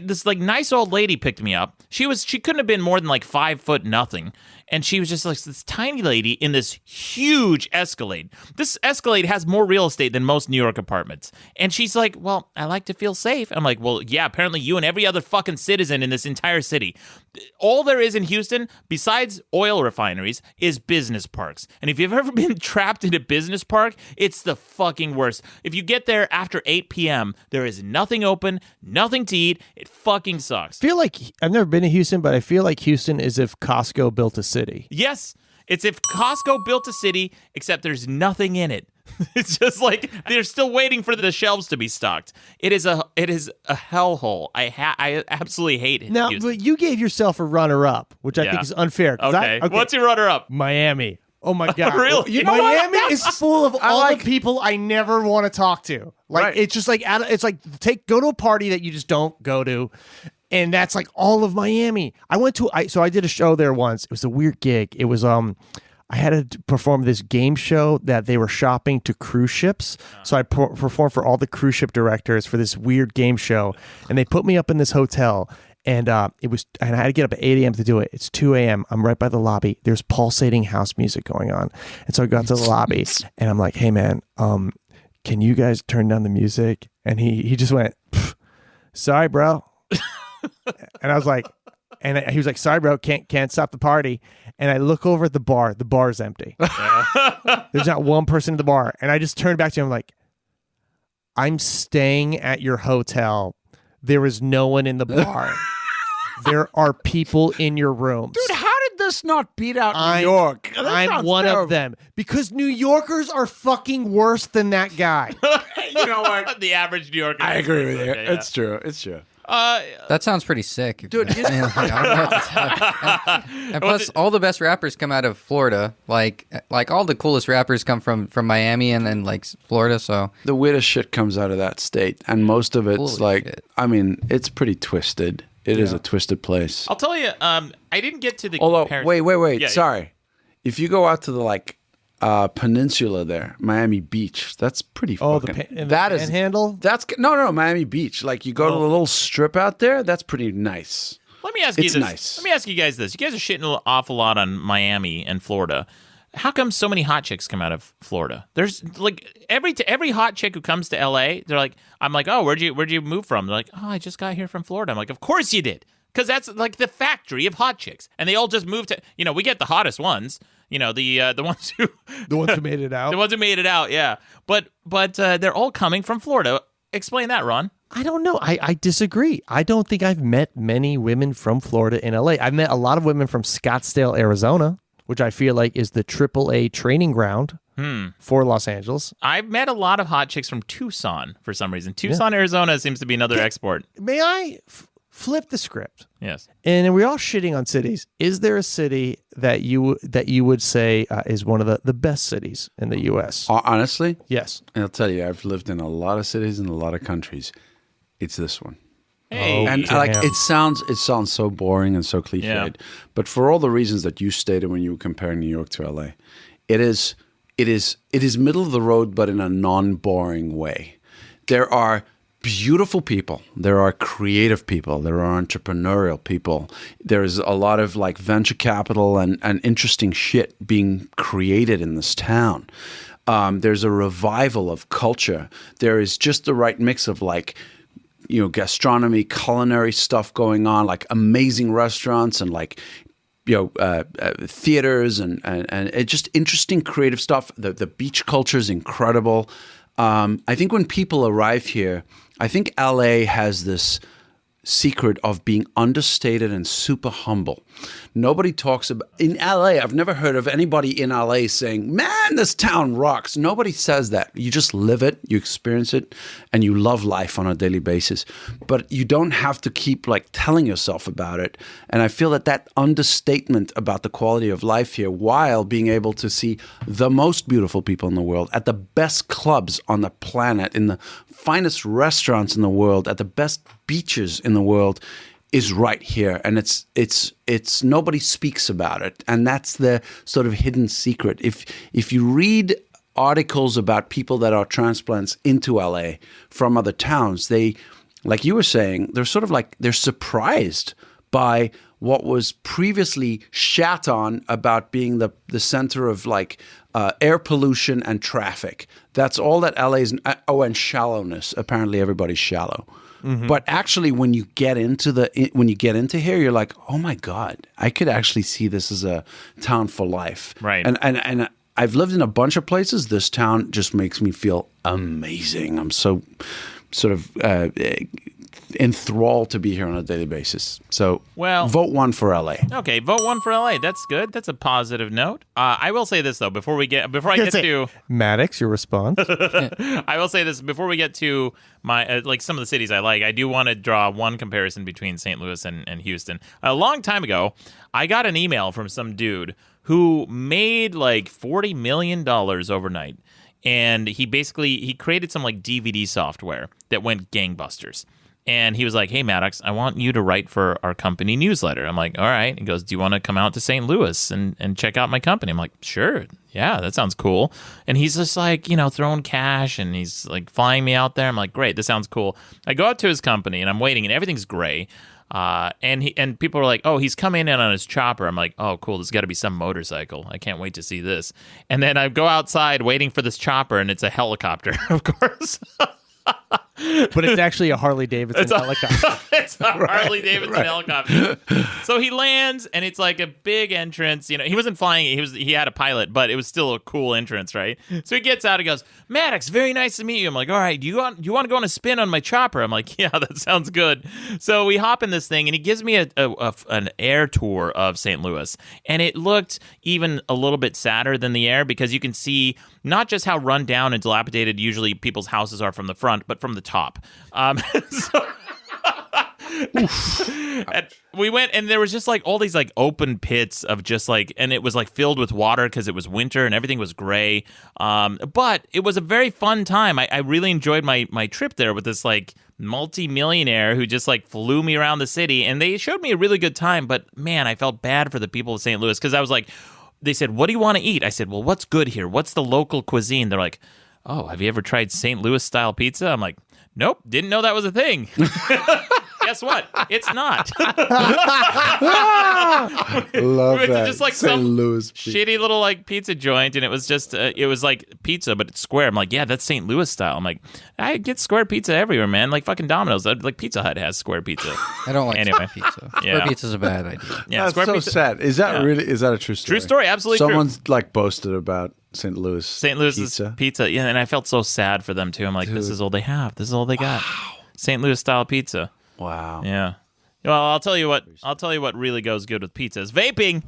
This like nice old lady picked me up. She couldn't have been more than like 5 foot nothing. And she was just like this tiny lady in this huge Escalade. This Escalade has more real estate than most New York apartments. And she's like, well, I like to feel safe. I'm like, well, yeah, apparently you and every other fucking citizen in this entire city. All there is in Houston, besides oil refineries, is business parks. And if you've ever been trapped in a business park, it's the fucking worst. If you get there after 8 p.m., there is nothing open, nothing to eat. It fucking sucks. I feel like I've never been to Houston, but I feel like Houston is if Costco built a city. Yes, it's if Costco built a city, except there's nothing in it. It's just like they're still waiting for the shelves to be stocked. It is a hellhole. I absolutely hate it. Now, but you gave yourself a runner-up, which I Yeah. think is unfair. 'cause Okay. What's your runner-up? Miami. Oh my God. Really? You know what? Miami is full of all like- the people I never want to talk to. Like Right. it's just like it's like go to a party that you just don't go to. And that's like all of Miami. I did a show there once. It was a weird gig. It was I had to perform this game show that they were shopping to cruise ships. So I performed for all the cruise ship directors for this weird game show, and they put me up in this hotel. And and I had to get up at 8 a.m. to do it. It's 2 a.m. I'm right by the lobby. There's pulsating house music going on. And so I got to the lobby and I'm like, hey man, can you guys turn down the music? And he just went, sorry, bro. And I was like, he was like, sorry, bro, can't stop the party. And I look over at the bar. The bar's empty. There's not one person in the bar. And I just turned back to him like, I'm staying at your hotel. There is no one in the bar. There are people in your rooms. Dude, how did this not beat out New York? That I'm sounds one terrible. of them. Because New Yorkers are fucking worse than that guy. You know what? The average New Yorker. I agree with you. Okay, yeah. It's true. It's true. That sounds pretty sick, Dude, I don't know what to tell you. And plus, all the best rappers come out of Florida. Like all the coolest rappers come from Miami and then like Florida. So the weirdest shit comes out of that state, and most of it's Holy like, shit. I mean, it's pretty twisted. It is a twisted place. I'll tell you, I didn't get to the Although, comparison. wait. Yeah, Sorry. If you go out to the peninsula there, Miami Beach, that's pretty Oh, fucking... the that is Panhandle? That's no, Miami Beach. Like, you go to the little strip out there, that's pretty nice. Let me ask you It's this. nice. Let me ask you guys this. You guys are shitting an awful lot on Miami and Florida. How come so many hot chicks come out of Florida? There's like every hot chick who comes to LA, they're like, I'm like, oh, where'd you move from? They're like, oh, I just got here from Florida. I'm like, of course you did. Because that's like the factory of hot chicks. And they all just moved to, we get the hottest ones, the ones who... The ones who made it out. The ones who made it out, yeah. But they're all coming from Florida. Explain that, Ron. I don't know. I disagree. I don't think I've met many women from Florida in LA. I've met a lot of women from Scottsdale, Arizona, which I feel like is the AAA training ground for Los Angeles. I've met a lot of hot chicks from Tucson for some reason. Tucson, Arizona seems to be another export. May I flip the script? Yes. And we're all shitting on cities. Is there a city that you would say is one of the best cities in the U.S.? Honestly, Yes. I'll tell you, I've lived in a lot of cities and a lot of countries. It's this one. Hey. And Damn. it sounds so boring and so cliched, Yeah. but for all the reasons that you stated when you were comparing New York to LA, it is middle of the road, but in a non-boring way. There are beautiful people. There are creative people. There are entrepreneurial people. There's a lot of like venture capital and interesting shit being created in this town. There's a revival of culture. There is just the right mix of like, gastronomy, culinary stuff going on, like amazing restaurants and like, theaters and it just interesting creative stuff. The beach culture is incredible. I think when people arrive here, I think LA has this secret of being understated and super humble. Nobody talks about in LA. I've never heard of anybody in LA saying, "Man, this town rocks." Nobody says that. You just live it, you experience it, and you love life on a daily basis. But you don't have to keep like telling yourself about it. And I feel that understatement about the quality of life here, while being able to see the most beautiful people in the world at the best clubs on the planet, in the finest restaurants in the world, at the best beaches in the world, is right here, and it's nobody speaks about it, and that's the sort of hidden secret. If you read articles about people that are transplants into LA from other towns, they, like you were saying, they're sort of like they're surprised by what was previously shat on about being the center of like air pollution and traffic. That's all that LA is. Oh, and shallowness. Apparently, everybody's shallow. Mm-hmm. But actually, when you get into here, you're like, oh my God, I could actually see this as a town for life. Right. And I've lived in a bunch of places. This town just makes me feel amazing. I'm so sort of enthralled to be here on a daily basis. So, vote 1 for LA. Okay, vote 1 for LA. That's good. That's a positive note. I will say this though before I get to Maddox, your response. I will say this before we get to my like some of the cities I like. I do want to draw one comparison between St. Louis and Houston. A long time ago, I got an email from some dude who made like $40 million overnight, and he created some like DVD software that went gangbusters. And he was like, "Hey, Maddox, I want you to write for our company newsletter." I'm like, "All right." He goes, "Do you want to come out to St. Louis and check out my company?" I'm like, "Sure. Yeah, that sounds cool." And he's just like, throwing cash, and he's like flying me out there. I'm like, "Great, this sounds cool." I go out to his company, and I'm waiting, and everything's gray. And people are like, "Oh, he's coming in on his chopper." I'm like, "Oh, cool. There's got to be some motorcycle. I can't wait to see this." And then I go outside waiting for this chopper, and it's a helicopter, of course. But it's actually a Harley Davidson helicopter. It's a Harley Davidson helicopter. So he lands, and it's like a big entrance. He wasn't flying it. He had a pilot, but it was still a cool entrance, right? So he gets out and goes, "Maddox, very nice to meet you." I'm like, "All right, do you want to go on a spin on my chopper?" I'm like, "Yeah, that sounds good." So we hop in this thing, and he gives me an air tour of St. Louis, and it looked even a little bit sadder than the air, because you can see not just how run down and dilapidated usually people's houses are from the front, but from the top. And we went, and there was just like all these like open pits of just like, and it was like filled with water because it was winter and everything was gray. But it was a very fun time. I really enjoyed my trip there with this like multi-millionaire who just like flew me around the city, and they showed me a really good time. But man, I felt bad for the people of St. Louis because I was like, they said, "What do you want to eat?" I said, "Well, what's good here? What's the local cuisine?" They're like, "Oh, have you ever tried St. Louis style pizza?" I'm like, "Nope, didn't know that was a thing." Guess what? It's not. Love It's that. just like St. some Louis. shitty little like pizza joint, and it was just it was like pizza, but it's square. I'm like, yeah, that's St. Louis style. I'm like, I get square pizza everywhere, man. Like fucking Domino's. Like Pizza Hut has square pizza. I don't like Anyway. square pizza. Yeah. Square pizza's a bad idea. Yeah, That's square so pizza. sad. Is that really? Is that a true story? True story, absolutely true. Someone's like boasted about St. Louis. St. Louis's pizza. Yeah, and I felt so sad for them too. I'm like, this is all they have. This is all they got. St. Louis style pizza. Wow. Yeah. Well, I'll tell you what. I'll tell you what really goes good with pizza is vaping.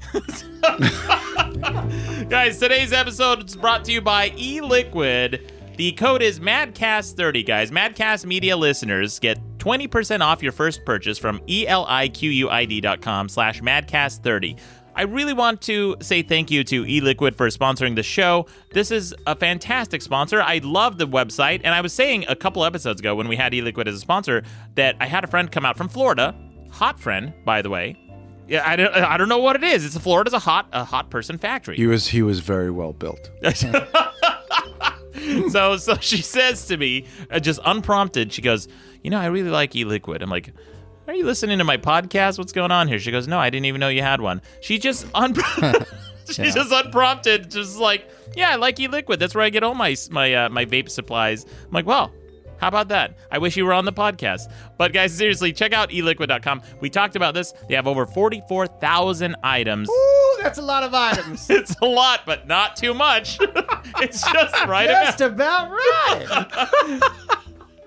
Guys, today's episode is brought to you by eLiquid. The code is Madcast30, guys. Madcast Media listeners get 20% off your first purchase from eliquid.com/Madcast30. I really want to say thank you to eLiquid for sponsoring the show. This is a fantastic sponsor. I love the website, and I was saying a couple episodes ago when we had eLiquid as a sponsor that I had a friend come out from Florida, hot friend, by the way. Yeah, I don't know what it is. It's Florida's a hot person factory. He was very well built. So she says to me, just unprompted, she goes, I really like eLiquid. I'm like, are you listening to my podcast? What's going on here? She goes, no, I didn't even know you had one. She just just unprompted, just like, yeah, I like eLiquid. That's where I get all my vape supplies. I'm like, well, how about that? I wish you were on the podcast. But guys, seriously, check out eliquid.com. We talked about this. They have over 44,000 items. Ooh, that's a lot of items. It's a lot, but not too much. It's just right Just about right.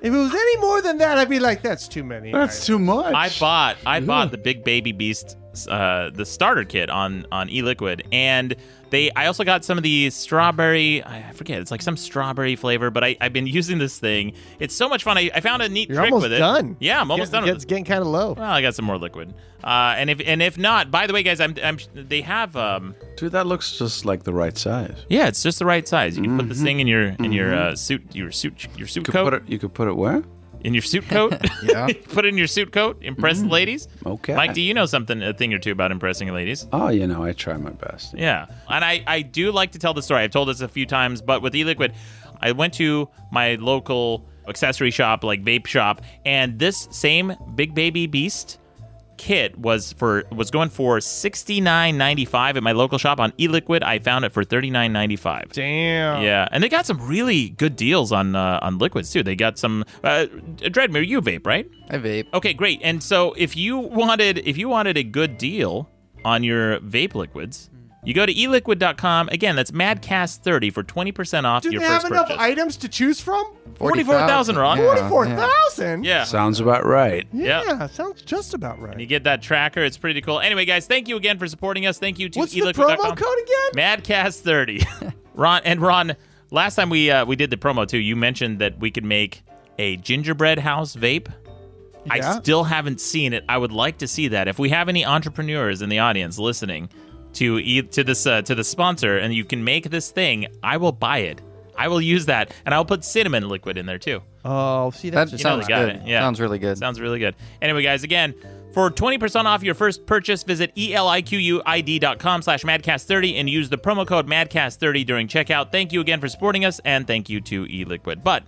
If it was any more than that, I'd be like, that's too many. That's too much. I bought the Big Baby Beast, the starter kit on eLiquid, and I also got some of the strawberry. I forget, it's like some strawberry flavor, but I've been using this thing. It's so much fun. I found a neat You're trick almost with it. done. Yeah, I'm almost done with It's it. getting kind of low. Well, I got some more liquid, and if not, by the way, guys, they have. Dude, that looks just like the right size. Yeah, it's just the right size. You can put this thing in your suit coat. You could put it where? In your suit coat. Yeah. Put it in your suit coat. Impress the ladies. Okay. Mike, do you know a thing or two about impressing ladies? Oh, I try my best. Yeah. And I do like to tell the story. I've told this a few times, but with eLiquid, I went to my local accessory shop, like vape shop, and this same Big Baby Beast kit was going for $69.95 at my local shop. On eLiquid, I found it for $39.95. Damn. Yeah, and they got some really good deals on liquids too. They got some Dreadmere, you vape, right? I vape. Okay, great. And so if you wanted a good deal on your vape liquids, you go to eliquid.com. Again, that's Madcast30 for 20% off Do your they first have enough purchase. items to choose from? 44,000, Ron. Yeah. 44,000? Yeah. Sounds about right. Yeah, sounds just about right. You get that tracker. It's pretty cool. Anyway, guys, thank you again for supporting us. Thank you to What's the eliquid.com. promo code again? Madcast30. Ron, last time we did the promo too, you mentioned that we could make a gingerbread house vape. Yeah. I still haven't seen it. I would like to see that. If we have any entrepreneurs in the audience listening to the sponsor, and you can make this thing, I will buy it. I will use that, and I'll put cinnamon liquid in there too. Oh, see, That that's sounds they got good. it. Yeah. Sounds really good. Sounds really good. Anyway, guys, again, for 20% off your first purchase, visit eliquid.com/Madcast30 and use the promo code Madcast30 during checkout. Thank you again for supporting us, and thank you to eLiquid. But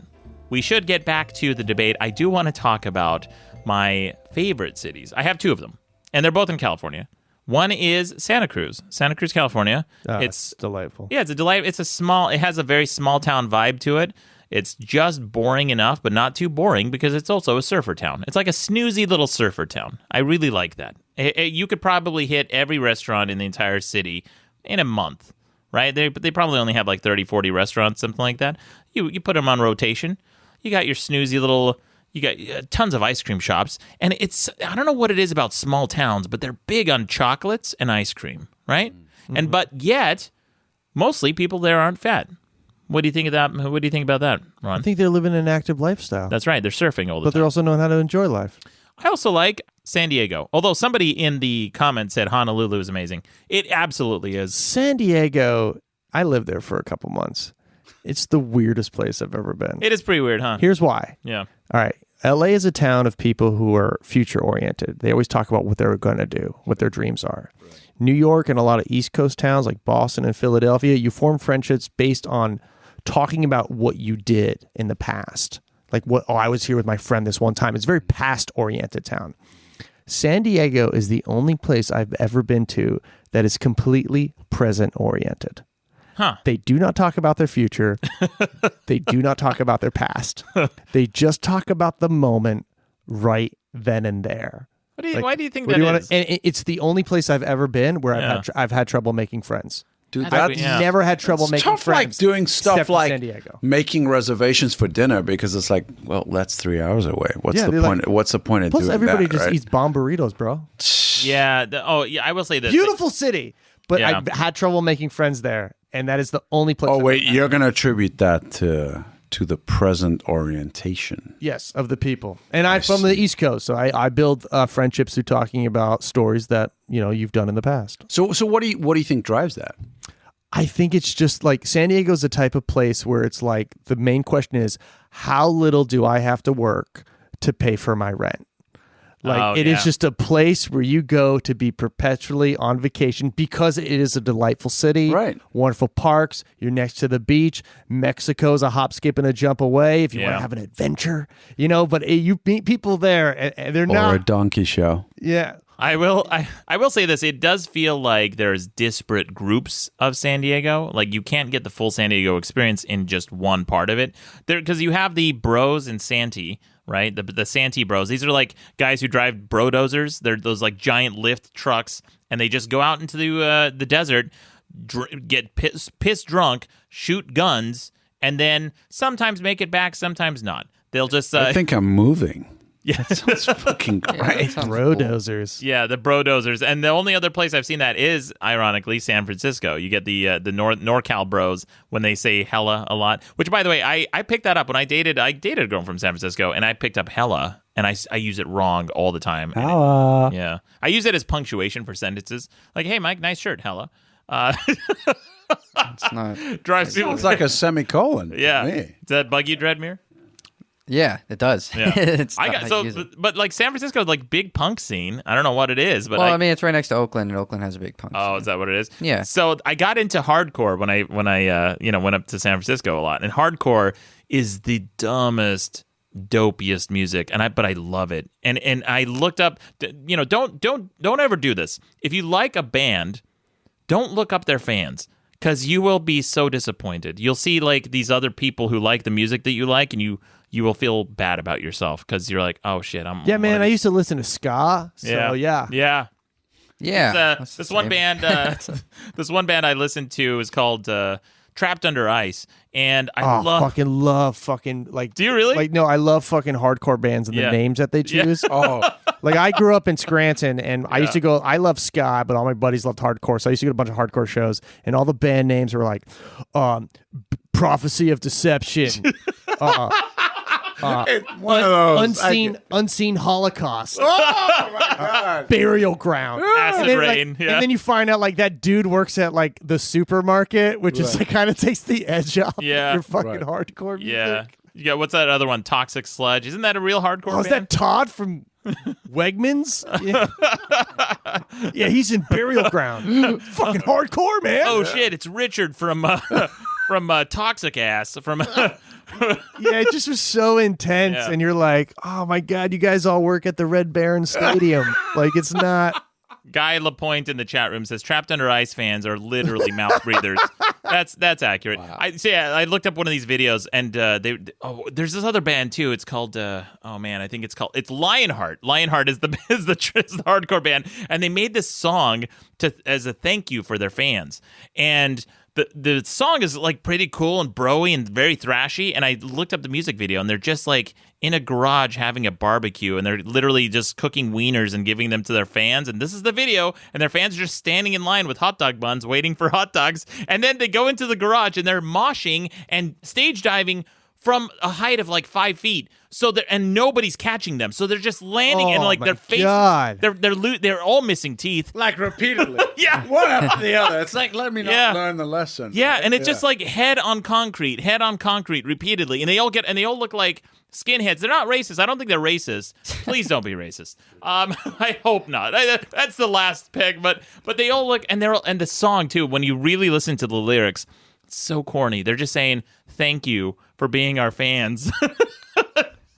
we should get back to the debate. I do want to talk about my favorite cities. I have two of them, and they're both in California. One is Santa Cruz, California. it's delightful. Yeah, it's a delight. It has a very small town vibe to it. It's just boring enough, but not too boring because it's also a surfer town. It's like a snoozy little surfer town. I really like that. You could probably hit every restaurant in the entire city in a month, right? They probably only have like 30, 40 restaurants, something like that. You put them on rotation. You got your snoozy little... You got tons of ice cream shops, and I don't know what it is about small towns, but they're big on chocolates and ice cream, right? Mm-hmm. But yet, mostly people there aren't fat. What do you think of that? What do you think about that, Ron? I think they're living an active lifestyle. That's right. They're surfing all the but time. they're also knowing how to enjoy life. I also like San Diego. Although somebody in the comments said Honolulu is amazing. It absolutely is. San Diego, I lived there for a couple months. It's the weirdest place I've ever been. It is pretty weird, huh? Here's why. Yeah. All right. LA is a town of people who are future oriented. They always talk about what they're going to do, what their dreams are. Right. New York and a lot of East Coast towns like Boston and Philadelphia, you form friendships based on talking about what you did in the past. Like I was here with my friend this one time. It's a very past oriented town. San Diego is the only place I've ever been to that is completely present oriented. Huh. They do not talk about their future. They do not talk about their past. They just talk about the moment right then and there. Why do you think that is? And it's the only place I've ever been where I've had trouble making friends. Dude, I've never had trouble making tough, friends. like doing stuff like San Diego. making reservations for dinner because it's like, well, that's 3 hours away. What's the point? What's the point of doing that? Plus, everybody just right? eats bomb burritos, bro. Yeah. I will say this. Beautiful city, but I've had trouble making friends there, and that is the only place. Oh wait, you're gonna attribute that to the present orientation? Yes, of the people. And I'm from the East Coast, so I build friendships through talking about stories that you've done in the past. So what do you think drives that? I think it's just like San Diego's the type of place where it's like the main question is, how little do I have to work to pay for my rent? Like it is just a place where you go to be perpetually on vacation because it is a delightful city, right? Wonderful parks. You're next to the beach. Mexico's a hop, skip, and a jump away if you want to have an adventure, But you meet people there, and they're not or a donkey show. Yeah. I will say this. It does feel like there's disparate groups of San Diego. Like you can't get the full San Diego experience in just one part of it. Because you have the bros in Santee, right? The Santee bros. These are like guys who drive brodozers. They're those like giant lift trucks, and they just go out into the desert, get piss drunk, shoot guns, and then sometimes make it back, sometimes not. They'll just. I think I'm moving. Yeah, that sounds fucking great. Brodozers. Cool. Yeah, the brodozers, and the only other place I've seen that is, ironically, San Francisco. You get the NorCal bros when they say hella a lot. Which, by the way, I picked that up when I dated a girl from San Francisco, and I picked up hella, and I use it wrong all the time. Hella. Yeah, I use it as punctuation for sentences, like, "Hey, Mike, nice shirt, hella." It's not. Drives people. It's like a semicolon. Yeah. To me. Does that bug you, Dreadmere? Yeah, it does. Yeah. It's not how you use it. but like San Francisco is like big punk scene. I don't know what it is, but I mean, it's right next to Oakland, and Oakland has a big punk scene. is that what it is? Yeah. So I got into hardcore when I went up to San Francisco a lot, and hardcore is the dumbest, dopiest music, but I love it. And I looked up, don't ever do this. If you like a band, don't look up their fans. Because you will be so disappointed. You'll see like these other people who like the music that you like, and you will feel bad about yourself because you're like, oh shit, man. I used to listen to ska. So yeah. This one band I listened to is called Trapped Under Ice, and I love fucking like. Do you really? Like, no, I love fucking hardcore bands and the names that they choose. Like I grew up in Scranton, and I used to go. I love ska, but all my buddies loved hardcore, so I used to go to a bunch of hardcore shows, and all the band names were like, Prophecy of Deception. One of those unseen Holocaust. Oh my god! Burial Ground. Acid Rain. And then you find out like that dude works at like the supermarket, which is like kind of takes the edge off your fucking hardcore music. Yeah. You got what's that other one? Toxic Sludge. Isn't that a real hardcore band? Is that Todd from Wegmans? Yeah, he's in Burial Ground. Fucking hardcore, man. Oh shit! It's Richard from Toxic Ass from. Yeah, it just was so intense, and you're like, oh my god, you guys all work at the Red Baron Stadium. Like, it's not. Guy LaPointe in the chat room says Trapped Under Ice fans are literally mouth breathers. That's accurate. Wow. I looked up one of these videos, and there's this other band too. It's called it's Lionheart. Lionheart is the hardcore band, and they made this song as a thank you for their fans, and the song is like pretty cool and broy and very thrashy. And I looked up the music video, and they're just like in a garage having a barbecue, and they're literally just cooking wieners and giving them to their fans. And this is the video, and their fans are just standing in line with hot dog buns waiting for hot dogs. And then they go into the garage, and they're moshing and stage diving from a height of like 5 feet. So and nobody's catching them. So they're just landing and like their faces, they're all missing teeth. Like repeatedly. Yeah. One after the other. It's like, let me not learn the lesson. Yeah, and it's just like head on concrete repeatedly. And they all look like skinheads. They're not racist. I don't think they're racist. Please don't be racist. I hope not. That's the last peg, but they all look, and the song too, when you really listen to the lyrics, it's so corny. They're just saying, thank you for being our fans.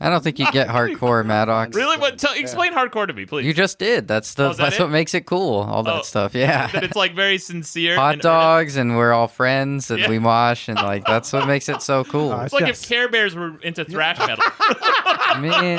I don't think you get hardcore, Maddox. Really? Explain hardcore to me, please. You just did. That's what makes it cool. All that stuff. Yeah. That it's like very sincere. Hot dogs, and we're all friends, and we mosh, and like that's what makes it so cool. It's like if Care Bears were into thrash metal. I mean,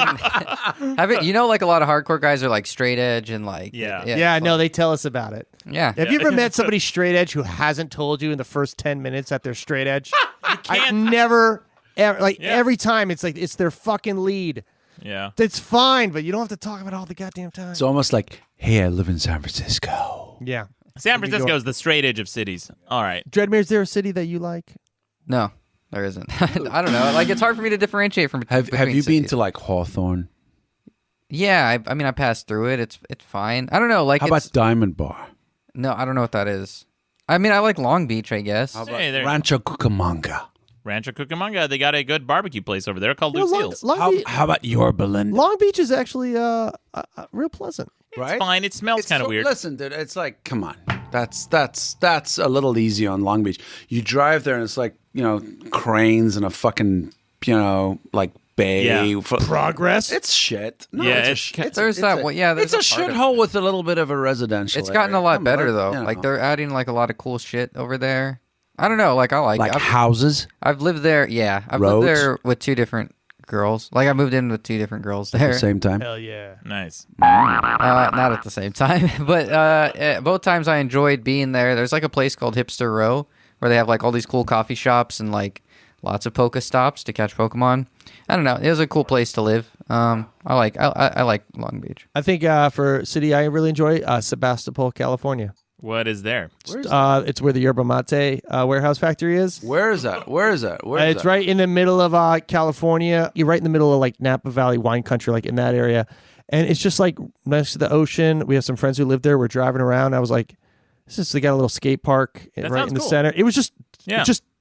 like a lot of hardcore guys are like straight edge and like yeah. No, they tell us about it. Yeah. Have you ever met somebody straight edge who hasn't told you in the first 10 minutes that they're straight edge? I've never. Every time it's like it's their fucking lead. Yeah. It's fine, but you don't have to talk about it all the goddamn time. It's almost like, hey, I live in San Francisco. Yeah. San Francisco is the straight edge of cities. All right. Dreadmere, is there a city that you like? No, there isn't. I don't know. Like it's hard for me to differentiate from. Have you cities. been to like Hawthorne? Yeah, I mean I passed through it. It's fine. I don't know. Like how about Diamond Bar? No, I don't know what that is. I mean I like Long Beach, I guess. How about Rancho Cucamonga? Rancho Cucamonga, they got a good barbecue place over there called Lucille's. How about your Belinda? Long Beach is actually real pleasant. Right? It's fine. It smells kind of weird. Listen, dude, it's like, come on. That's a little easy on Long Beach. You drive there and it's like, cranes and a fucking, like bay. Yeah. Progress? It's shit. No, yeah, it's a there's it's a shithole with a little bit of a residential. It's gotten a lot better though. You know. Like they're adding like a lot of cool shit over there. I don't know. Like I like houses. I've lived there. Yeah, I've lived there with 2 different girls. Like I moved in with 2 different girls there at the same time. Hell yeah. Nice. Not at the same time, but both times I enjoyed being there. There's like a place called Hipster Row where they have like all these cool coffee shops and like lots of Poke stops to catch Pokemon. I don't know. It was a cool place to live. I like Long Beach. I think for city I really enjoy Sebastopol, California. What is there? It's where the yerba mate warehouse factory is. Where is that? It's right in the middle of California. You're right in the middle of like Napa Valley wine country, like in that area. And it's just like next to the ocean. We have some friends who live there. We're driving around. I was like, they got a little skate park right in the center. It was just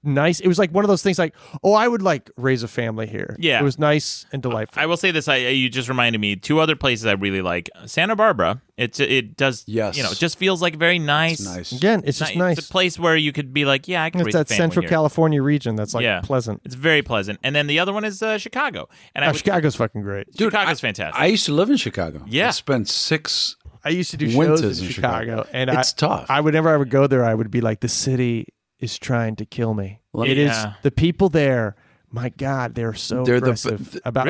nice. It was like one of those things like, I would like raise a family here. Yeah. It was nice and delightful. I will say this. You just reminded me 2 other places I really like. Santa Barbara. It does. Yes. It just feels like very nice. It's nice. Again, it's just nice. It's a place where you could be like, I can raise a that family Central here. California region that's like pleasant. It's very pleasant. And then the other one is Chicago. And Chicago's fucking great. Dude, Chicago's fantastic. I used to live in Chicago. Yeah. I spent 6 I used to do winters shows in in Chicago, and it's tough. Whenever I would go there, I would be like, the city is trying to kill me. It is the people there. My God, they're so aggressive about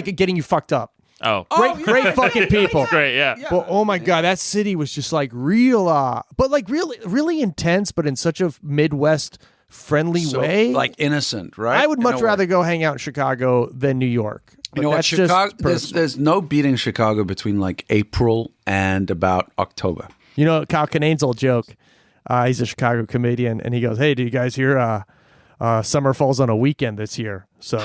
getting you fucked up. Oh, great fucking people. Great, yeah. Well, oh my God, that city was just like real, but like really intense, but in such a Midwest friendly way, like innocent, right? I would much rather go hang out in Chicago than New York. You know what? Chicago. There's no beating Chicago between like April and about October. You know, Kyle Kinane's old joke. He's a Chicago comedian, and he goes, "Hey, do you guys hear summer falls on a weekend this year?" So,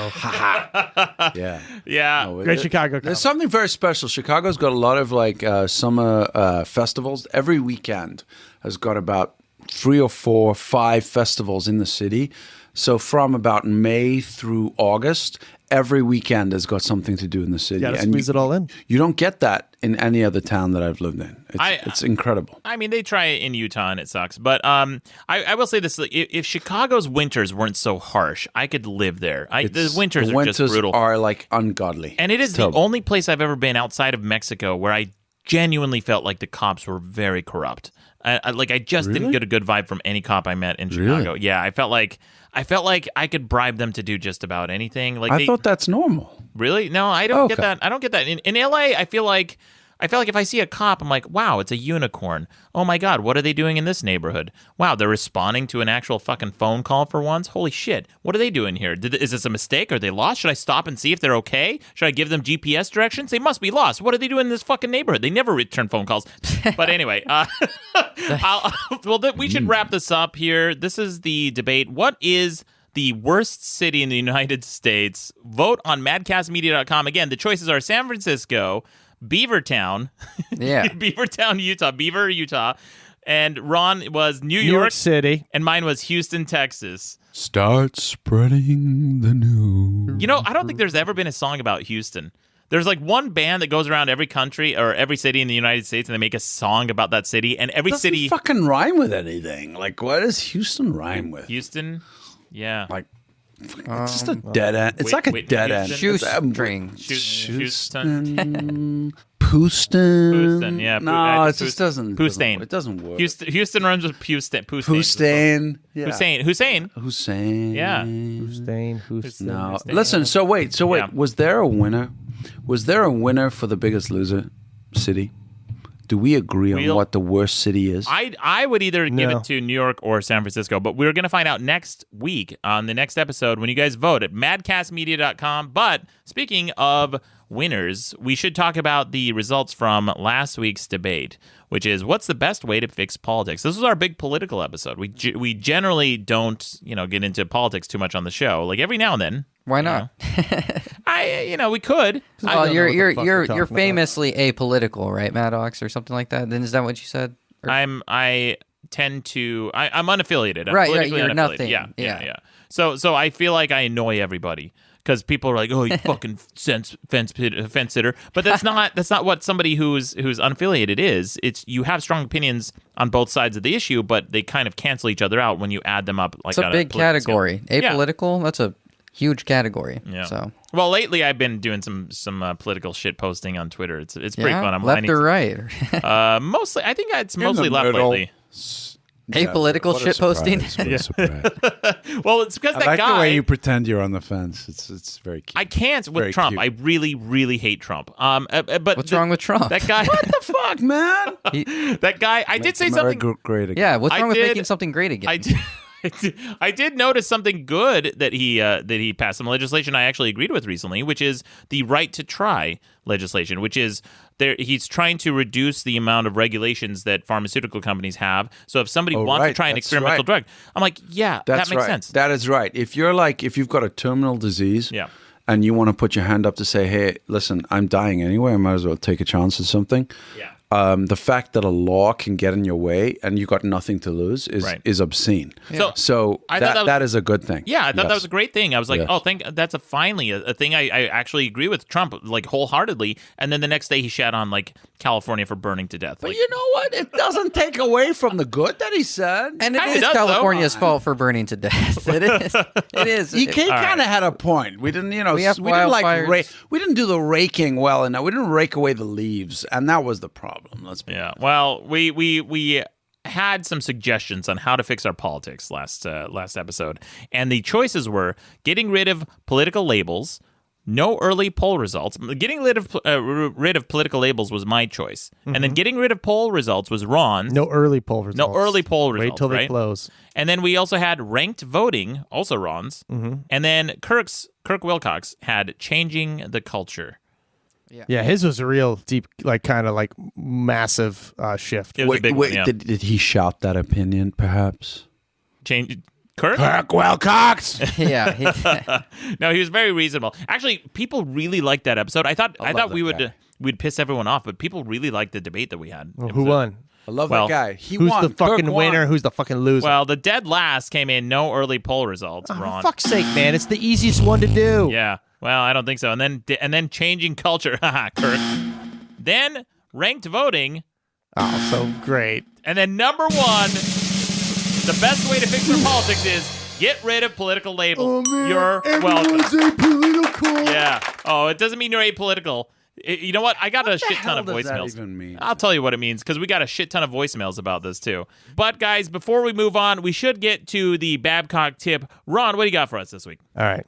yeah. No, great Chicago. There's something very special. Chicago's got a lot of like summer festivals. Every weekend has got about 3 or 4, 5 festivals in the city. So from about May through August, every weekend has got something to do in the city. Yeah, squeeze it all in. You don't get that in any other town that I've lived in. It's incredible. I mean, they try it in Utah and it sucks. But I will say this: if Chicago's winters weren't so harsh, I could live there. The winters are just brutal. Are like ungodly, and it is the only place I've ever been outside of Mexico where I genuinely felt like the cops were very corrupt. I just didn't get a good vibe from any cop I met in Chicago. Really? Yeah, I felt like I could bribe them to do just about anything. Like I thought that's normal. Really? No, I don't get that. I don't get that. In LA, I feel like if I see a cop, I'm like, wow, it's a unicorn. Oh my God, what are they doing in this neighborhood? Wow, they're responding to an actual fucking phone call for once? Holy shit. What are they doing here? Is this a mistake? Are they lost? Should I stop and see if they're okay? Should I give them GPS directions? They must be lost. What are they doing in this fucking neighborhood? They never return phone calls. But anyway, we should wrap this up here. This is the debate. What is the worst city in the United States. Vote on madcastmedia.com. Again, the choices are San Francisco, Beavertown, Beavertown, Utah, Beaver, Utah, and Ron was New York City, and mine was Houston, Texas. Start spreading the news. You know, I don't think there's ever been a song about Houston. There's like one band that goes around every country or every city in the United States and they make a song about that city. And every Doesn't city fucking rhyme with anything. Like, what does Houston rhyme with? Houston, yeah. Like, it's just a dead end. It's like a dead end. Shoestring. Houston. Poustin. Yeah. No, it just doesn't. Poustin. It doesn't work. Houston runs with Poustin. Poustin. Yeah. Hussein. Yeah. Hussein. No. Listen. So wait. Yeah. Was there a winner? Was there a winner for The Biggest Loser city? Do we agree on what the worst city is? I would either give it to New York or San Francisco, but we're going to find out next week on the next episode when you guys vote at madcastmedia.com. But speaking of winners, we should talk about the results from last week's debate, which is what's the best way to fix politics. This was our big political episode. We generally don't, get into politics too much on the show. Like every now and then. Why not? We could. Well, you're famously apolitical, right, Maddox, or something like that? Then is that what you said? I'm unaffiliated. I'm right, politically you're unaffiliated. nothing. Yeah. So I feel like I annoy everybody because people are like, "Oh, you fucking fence sitter," but that's not what somebody who's unaffiliated is. It's you have strong opinions on both sides of the issue, but they kind of cancel each other out when you add them up. Like it's a big category. Scale. Apolitical. That's a huge category. Yeah. So. Well, lately I've been doing some political shit posting on Twitter. It's pretty fun. Left or right? Mostly, I think it's mostly left lately. Apolitical shit posting. Well, it's because that I like guy. the way you pretend you're on the fence. It's very cute. I can't with Very Trump. cute. I really, really hate Trump. But What's wrong with Trump? That guy. What the fuck, man? That guy. I did say something. Great again. Yeah. What's wrong with did- making something great again? I did notice something good that he passed some legislation I actually agreed with recently, which is the right to try legislation, which is he's trying to reduce the amount of regulations that pharmaceutical companies have. So if somebody wants to try an experimental drug, I'm like, that makes sense. That is right. If you've got a terminal disease, and you want to put your hand up to say, hey, listen, I'm dying anyway, I might as well take a chance at something. Yeah. The fact that a law can get in your way and you got nothing to lose is obscene. Yeah. So I thought that is a good thing. Yeah, I thought that was a great thing. I was like, Yes. that's finally a thing I actually agree with Trump like wholeheartedly. And then the next day he shat on like California for burning to death. But Like, you know what? It doesn't take away from the good that he said. and it Kinda is does, though. California's fault for burning to death. It is. It is. He kind of had a point. We didn't, We have we didn't wildfires. we didn't do the raking well enough. We didn't rake away the leaves, and that was the problem. Let's be honest. Well, we had some suggestions on how to fix our politics last episode, and the choices were getting rid of political labels, no early poll results. Getting rid of political labels was my choice, and then getting rid of poll results was Ron's. No early poll results. No early poll results. Wait till they right? close. And then we also had ranked voting, also Ron's, and then Kirk Wilcox had changing the culture. Yeah, his was a real deep, kind of massive shift. It was a big one, yeah. Did he shout that opinion, perhaps? Kirk Wilcox. Yeah. No, he was very reasonable. Actually, people really liked that episode. I thought we'd piss everyone off, but people really liked the debate that we had. Well, who won? I love Well, that guy. He Who's won. the fucking Kirk winner? won. Who's the fucking loser? Well, the dead last came in no early poll results, Oh, Ron. for fuck's sake, man! It's the easiest one to do. Yeah. Well, I don't think so. And then changing culture, haha, Kirk. Then ranked voting, Oh, so great. and then number one, the best way to fix our politics is get rid of political labels. You're welcome. apolitical. Yeah. Oh, it doesn't mean you're apolitical. You know what? I got a shit ton of does that voicemails. even mean? I'll tell you what it means because we got a shit ton of voicemails about this too. But guys, before we move on, we should get to the Babcock tip. Ron, what do you got for us this week? All right.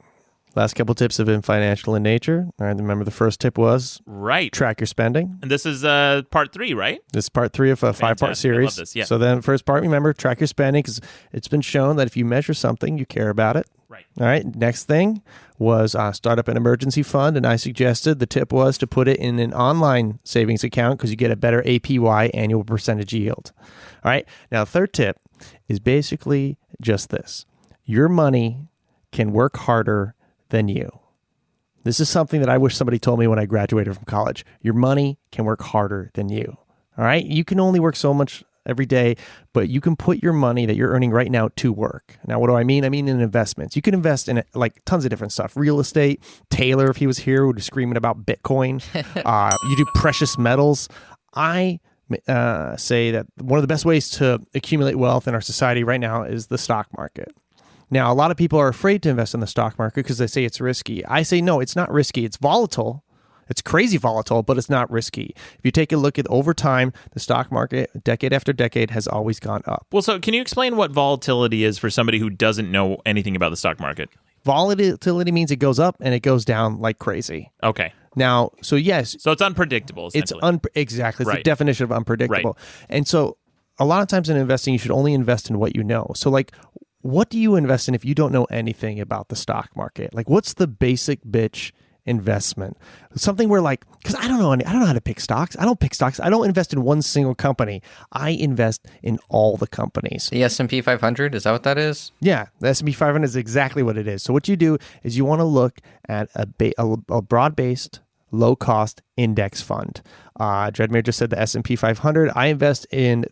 Last couple tips have been financial in nature. All right. Remember the first tip was Right. track your spending. And this is part 3, right? This is part 3 of a 5-part Fantastic. I series. love this, yeah. So then first part, remember, track your spending because it's been shown that if you measure something, you care about it. Right. All right. Next thing was start up an emergency fund. And I suggested the tip was to put it in an online savings account because you get a better APY, annual percentage yield. All right. Now, the third tip is basically just this. Your money can work harder than you. This is something that I wish somebody told me when I graduated from college. Your money can work harder than you. All right? You can only work so much every day, but you can put your money that you're earning right now to work. Now, what do I mean? I mean in investments. You can invest in like tons of different stuff. Real estate. Taylor, if he was here, would be screaming about Bitcoin. You do precious metals. I say that one of the best ways to accumulate wealth in our society right now is the stock market. Now, a lot of people are afraid to invest in the stock market because they say it's risky. I say, no, it's not risky. It's volatile. It's crazy volatile, but it's not risky. If you take a look at over time, the stock market, decade after decade, has always gone up. Well, so can you explain what volatility is for somebody who doesn't know anything about the stock market? Volatility means it goes up and it goes down like crazy. Okay. Now, so yes. So it's unpredictable, essentially. Exactly. It's Right. the definition of unpredictable. Right. And so a lot of times in investing, you should only invest in what you know. So like, what do you invest in if you don't know anything about the stock market? Like, what's the basic bitch investment? Something where like, because I don't know how to pick stocks. I don't pick stocks. I don't invest in one single company. I invest in all the companies. The S&P 500, is that what that is? Yeah, the S&P 500 is exactly what it is. So what you do is you want to look at a broad-based, low-cost index fund. Dreadmere just said the S&P 500. I invest in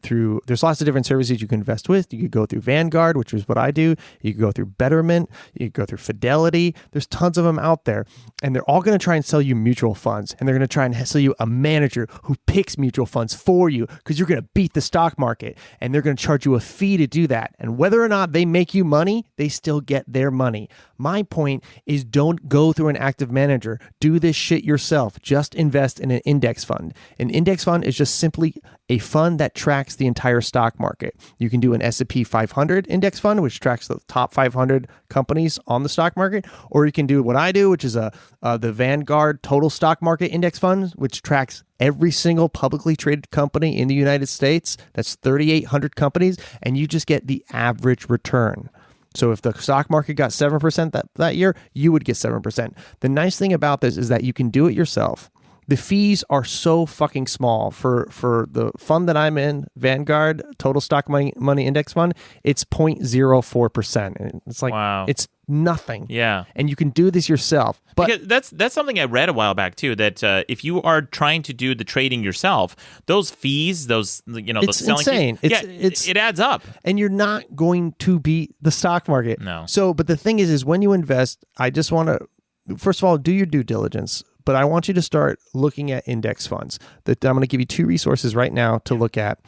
there's lots of different services you can invest with. You could go through Vanguard, which is what I do. You could go through Betterment. You could go through Fidelity. There's tons of them out there. And they're all going to try and sell you mutual funds. And they're going to try and sell you a manager who picks mutual funds for you because you're going to beat the stock market. And they're going to charge you a fee to do that. And whether or not they make you money, they still get their money. My point is, don't go through an active manager. Do this shit yourself. Just invest in an index fund. An index fund is just simply a fund that tracks the entire stock market. You can do an S&P 500 index fund, which tracks the top 500 companies on the stock market, or you can do what I do, which is the Vanguard Total Stock Market Index Fund, which tracks every single publicly traded company in the United States. That's 3,800 companies, and you just get the average return. So if the stock market got 7% that year, you would get 7%. The nice thing about this is that you can do it yourself. The fees are so fucking small for the fund that I'm in, Vanguard Total Stock Money Index Fund. It's 0.04%. It's like, wow. It's nothing. Yeah. And you can do this yourself. But because that's something I read a while back too, that if you are trying to do the trading yourself, those fees, those it's selling insane. fees, it adds up. And you're not going to beat the stock market. No. So, but the thing is when you invest, I just want to, first of all, do your due diligence. But I want you to start looking at index funds. I'm going to give you 2 resources right now to look at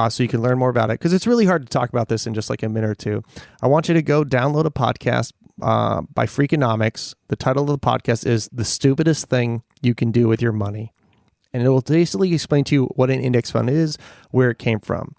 so you can learn more about it, because it's really hard to talk about this in just like a minute or two. I want you to go download a podcast by Freakonomics. The title of the podcast is The Stupidest Thing You Can Do With Your Money. And it will basically explain to you what an index fund is, where it came from.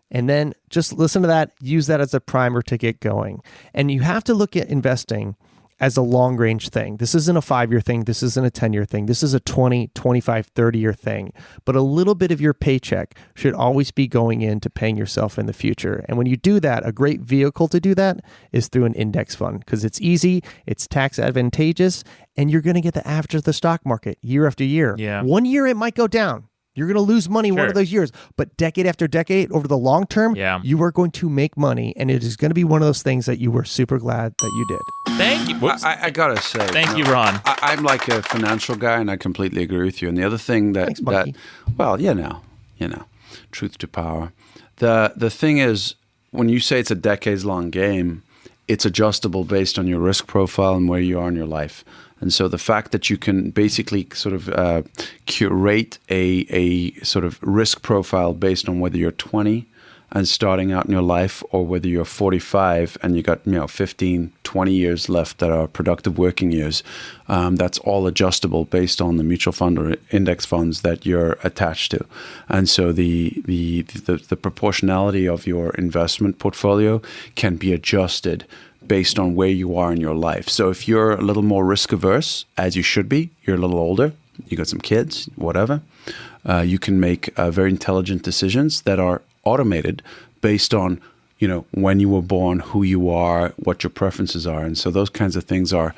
And then just listen to that, use that as a primer to get going. And you have to look at investing as a long-range thing. This isn't a 5-year thing. This isn't a 10-year thing. This is a 20, 25, 30-year thing. But a little bit of your paycheck should always be going into paying yourself in the future. And when you do that, a great vehicle to do that is through an index fund, because it's easy, it's tax advantageous, and you're going to get the average of the stock market year after year. Yeah. 1 year, it might go down. You're going to lose money one of those years, but decade after decade, over the long term, you are going to make money, and it is going to be one of those things that you were super glad that you did. Thank you. Whoops. I gotta say, Thank you, Ron. I'm like a financial guy, and I completely agree with you. And the other thing Thanks, Monkey. well, you know, truth to power. The thing is, when you say it's a decades-long game, it's adjustable based on your risk profile and where you are in your life. And so the fact that you can basically sort of curate a sort of risk profile based on whether you're 20 and starting out in your life, or whether you're 45 and you got 15, 20 years left that are productive working years, that's all adjustable based on the mutual fund or index funds that you're attached to. And so the proportionality of your investment portfolio can be adjusted based on where you are in your life. So if you're a little more risk averse, as you should be, you're a little older, you got some kids, whatever, you can make very intelligent decisions that are automated based on, when you were born, who you are, what your preferences are. And so those kinds of things are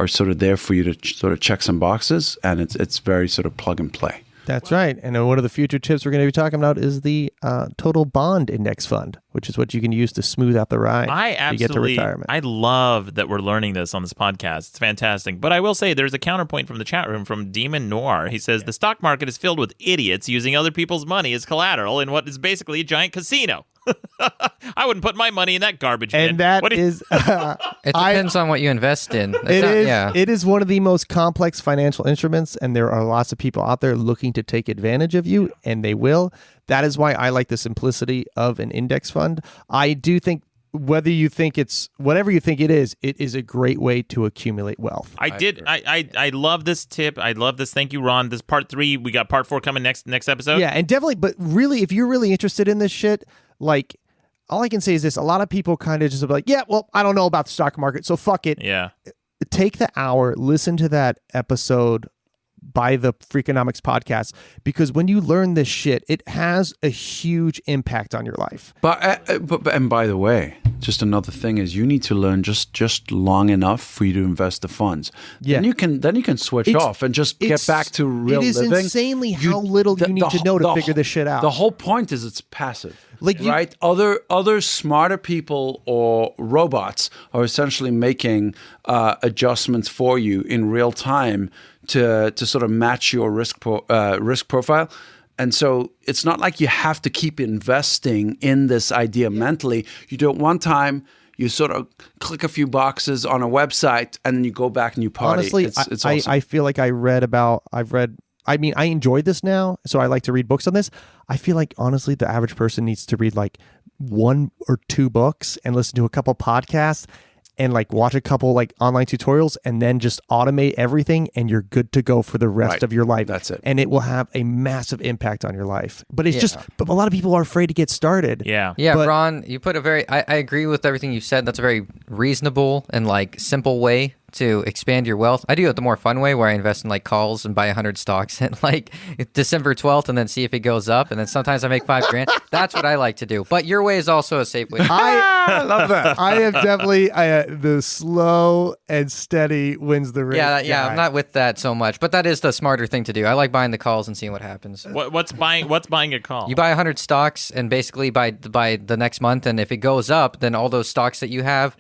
sort of there for you to sort of check some boxes, and it's very sort of plug and play. That's right. And one of the future tips we're going to be talking about is the Total Bond Index Fund. which is what you can use to smooth out the ride. I to get to absolutely, retirement. I love that we're learning this on this podcast. It's fantastic. But I will say there's a counterpoint from the chat room from Demon Noir. He says, the stock market is filled with idiots using other people's money as collateral in what is basically a giant casino. I wouldn't put my money in that garbage bin. And that is... It depends on what you invest in. It is one of the most complex financial instruments, and there are lots of people out there looking to take advantage of you, and they will. That is why I like the simplicity of an index fund. I do think whatever you think it is a great way to accumulate wealth. I love this tip. I love this. Thank you, Ron. This part 3. We got part 4 coming next episode. Yeah, and definitely, but really, if you're really interested in this shit, like, all I can say is this: a lot of people kind of just be like, yeah, well, I don't know about the stock market, so fuck it. Yeah. Take the hour, listen to that episode by the Freakonomics podcast, because when you learn this shit, it has a huge impact on your life. But and by the way, just another thing is you need to learn just long enough for you to invest the funds. Yeah. Then you can switch off and just get back to real living. It is insanely how little you need to know to figure this shit out. The whole point is it's passive. Right? Other smarter people or robots are essentially making adjustments for you in real time to sort of match your risk profile. And so it's not like you have to keep investing in this idea mentally. You do it one time, you sort of click a few boxes on a website, and then you go back and you party. Honestly, it's awesome. I feel like I enjoyed this now, so I like to read books on this. I feel like, honestly, the average person needs to read like 1 or 2 books and listen to a couple podcasts and like watch a couple like online tutorials, and then just automate everything, and you're good to go for the rest of your life. That's it. And it will have a massive impact on your life. But it's but a lot of people are afraid to get started. Yeah. Yeah, but, Ron, you put I agree with everything you said. That's a very reasonable and like simple way to expand your wealth. I do it the more fun way, where I invest in like calls and buy 100 stocks at like December 12th and then see if it goes up, and then sometimes I make $5,000. That's what I like to do. But your way is also a safe way. I love that. I am definitely the slow and steady wins the race. Yeah, I'm not with that so much, but that is the smarter thing to do. I like buying the calls and seeing what happens. What's buying a call? You buy 100 stocks, and basically by the next month, and if it goes up, then all those stocks that you have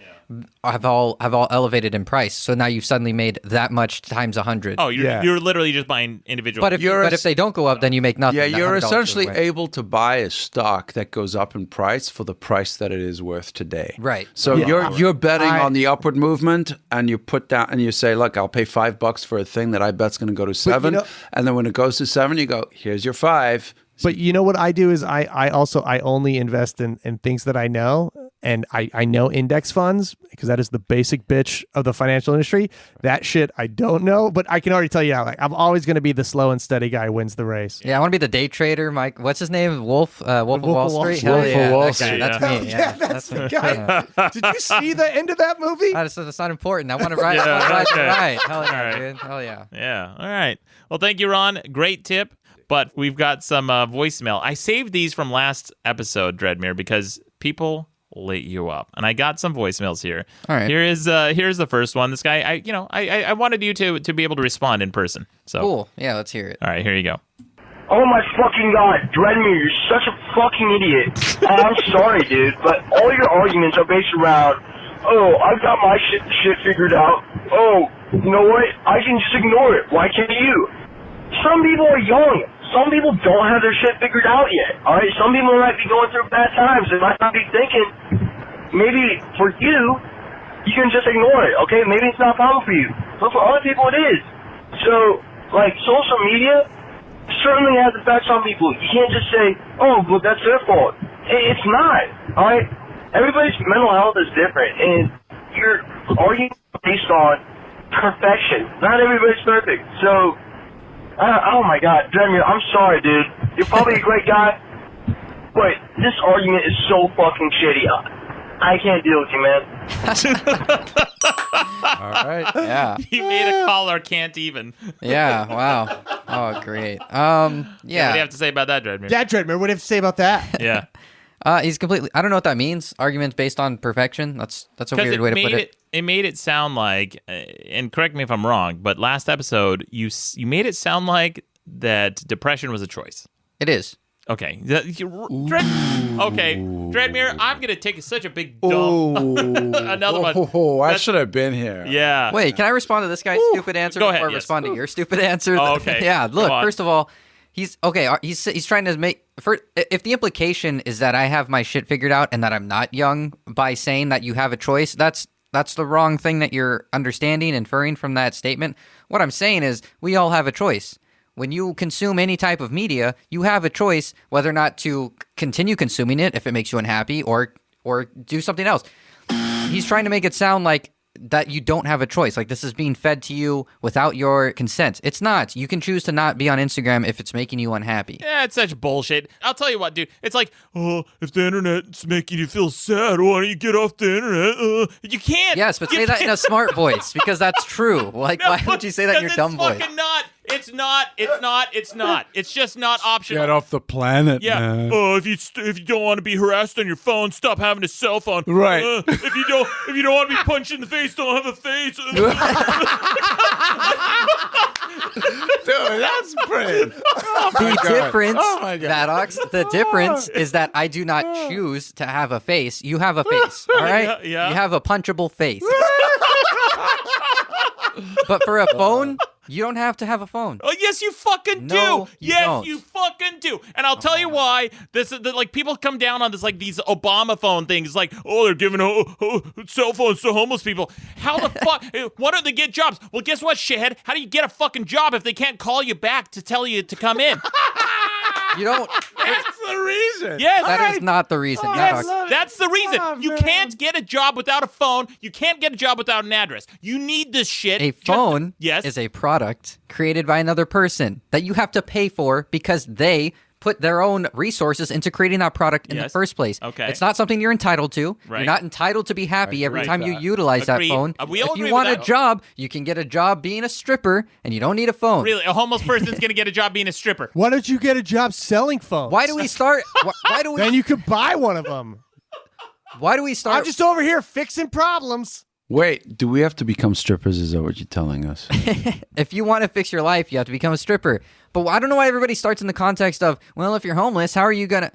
have all elevated in price. So now you've suddenly made that much times 100. Oh, you're literally just buying individual. But if they don't go up, then you make nothing. Yeah, you're essentially able to buy a stock that goes up in price for the price that it is worth today. Right. So you're betting on the upward movement, and you put down and you say, look, I'll pay $5 for a thing that I bet's going to go to 7, and then when it goes to 7, you go, here's your 5. But you know what I do is I only invest in things that I know, and I know index funds, because that is the basic bitch of the financial industry. That shit I don't know, but I can already tell you now, like, I'm always going to be the slow and steady guy who wins the race. Yeah, I want to be the day trader, Mike. What's his name? Wolf of Wall Street? Wolf of Wall Street. That's me. Yeah, that's the guy. Did you see the end of that movie? That's not important. I want to ride the ride. Hell yeah, All right. dude. Hell yeah. Yeah. All right. Well, thank you, Ron. Great tip. But we've got some voicemail. I saved these from last episode, Dreadmere, because people lit you up, and I got some voicemails here. All right. Here's the first one. This guy, I wanted you to be able to respond in person. So Cool. Yeah, let's hear it. All right, here you go. Oh my fucking god, Dreadmere, you're such a fucking idiot. I'm sorry, dude, but all your arguments are based around, oh, I've got my shit figured out. Oh, you know what? I can just ignore it. Why can't you? Some people are young. Some people don't have their shit figured out yet. All right, some people might be going through bad times. They might not be thinking. Maybe for you can just ignore it. Okay, maybe it's not a problem for you, but for other people it is. So, like, social media certainly has effects on people. You can't just say, "Oh, but that's their fault." It's not. All right, everybody's mental health is different, and you're arguing based on perfection. Not everybody's perfect, so. Oh my god, Dreadmere, I'm sorry, dude. You're probably a great guy, but this argument is so fucking shitty. I can't deal with you, man. All right. Yeah. He made a caller can't even. Yeah. Wow. Oh, great. Yeah. What do Yeah. you have to say about that, Dreadmere? Yeah, Dreadmere, what do you have to say about that? Yeah. He's completely. I don't know what that means. Arguments based on perfection. That's a weird way to put it. It made it sound like, and correct me if I'm wrong, but last episode you made it sound like that depression was a choice. It is. Okay. Dreadmere, I'm gonna take such a big dump. Another one. Oh, I should have been here. Yeah. Wait, can I respond to this guy's stupid answer Go ahead, before I yes. respond to your stupid answer? Oh, okay. Yeah, look, Come on. first of all, he's trying to make if the implication is that I have my shit figured out and that I'm not young by saying that you have a choice, that's the wrong thing that you're understanding, inferring from that statement. What I'm saying is we all have a choice. When you consume any type of media, you have a choice whether or not to continue consuming it if it makes you unhappy or do something else. He's trying to make it sound like that you don't have a choice. Like this is being fed to you without your consent. It's not. You can choose to not be on Instagram if it's making you unhappy. Yeah, it's such bullshit. I'll tell you what, dude. It's like, oh, if the internet's making you feel sad, why don't you get off the internet? You can't. Yes, but say that in a smart voice because that's true. Like, why would you say that in your dumb voice? It's fucking not. It's not. It's just not optional. Get off the planet, Yeah. man. Oh, if you don't want to be harassed on your phone, stop having a cell phone. Right. If you don't want to be punched in the face, don't have a face. Dude, that's brilliant. The difference, Oh my God. Maddox, the difference is that I do not choose to have a face. You have a face, all right? Yeah. You have a punchable face. But for a phone, you don't have to have a phone. Oh, yes, you fucking do. No, you yes, don't. you fucking do. And I'll tell you why. This is like people come down on this like these Obama phone things. Like, oh, they're giving cell phones to homeless people. How the fuck? Why don't they get jobs? Well, guess what, shithead? How do you get a fucking job if they can't call you back to tell you to come in? You don't. That's the reason. Yes. That is not the reason, Yes, Maddox. that's the reason. Oh, you man. can't get a job without a phone. You can't get a job without an address. You need this shit. A phone Yes. is a product created by another person that you have to pay for because they put their own resources into creating that product in the Yes. first place. Okay. It's not something you're entitled to. Right. You're not entitled to be happy every Right. time you That. utilize Agreed. that phone. We all If agree you with want a that. job, you can get a job being a stripper and you don't need a phone. Really, a homeless person's gonna get a job being a stripper. Why don't you get a job selling phones? Why do we start why do we Then you could buy one of them. why do we start I'm just over here fixing problems. Wait, do we have to become strippers? Is that what you're telling us? if you want to fix your life, you have to become a stripper. But I don't know why everybody starts in the context of, well, if you're homeless, how are you going to...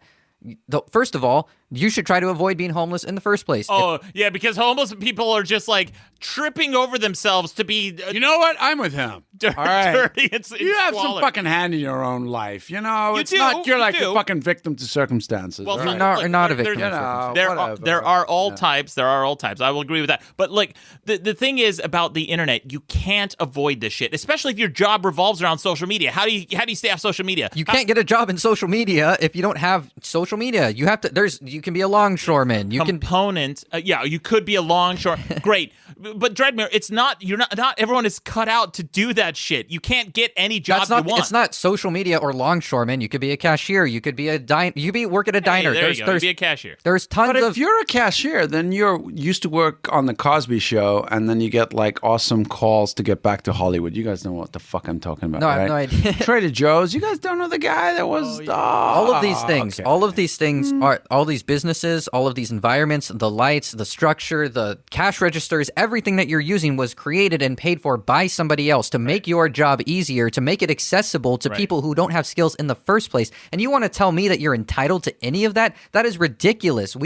First of all, you should try to avoid being homeless in the first place. Oh, yeah, because homeless people are just like tripping over themselves to be You know what? I'm with him. dirty. All right. dirty and You have some squalor. fucking hand in your own life. You know, You it's do, not you're you like do. a fucking victim to circumstances. Well, all You're right? not a there- victim. there- of circumstances. There are, whatever. there are all Yeah. types. There are all types. I will agree with that. But like the thing is about the internet, you can't avoid this shit, especially if your job revolves around social media. How do you stay off social media? You can't get a job in social media if you don't have social media. You have to. You can be a longshoreman. You can. Component. Yeah, you could be a longshore. Great. But Dreadmere, it's not. You're not everyone is cut out to do that shit. You can't get any job That's not. you want. It's not social media or longshoreman. You could be a cashier. You could be a You could work at a Hey, diner. there you go. There's Be a cashier. there's tons But of. if you're a cashier, then you're used to work on the Cosby Show, and then you get like awesome calls to get back to Hollywood. You guys know what the fuck I'm talking about, No, I right? have no idea. Trader Joe's. You guys don't know the guy that was all of these things, okay. all of these things are all these businesses, all of these environments, the lights, the structure, the cash registers, everything that you're using was created and paid for by somebody else to make your job easier, to make it accessible to people who don't have skills in the first place. And you want to tell me that you're entitled to any of that? That is ridiculous.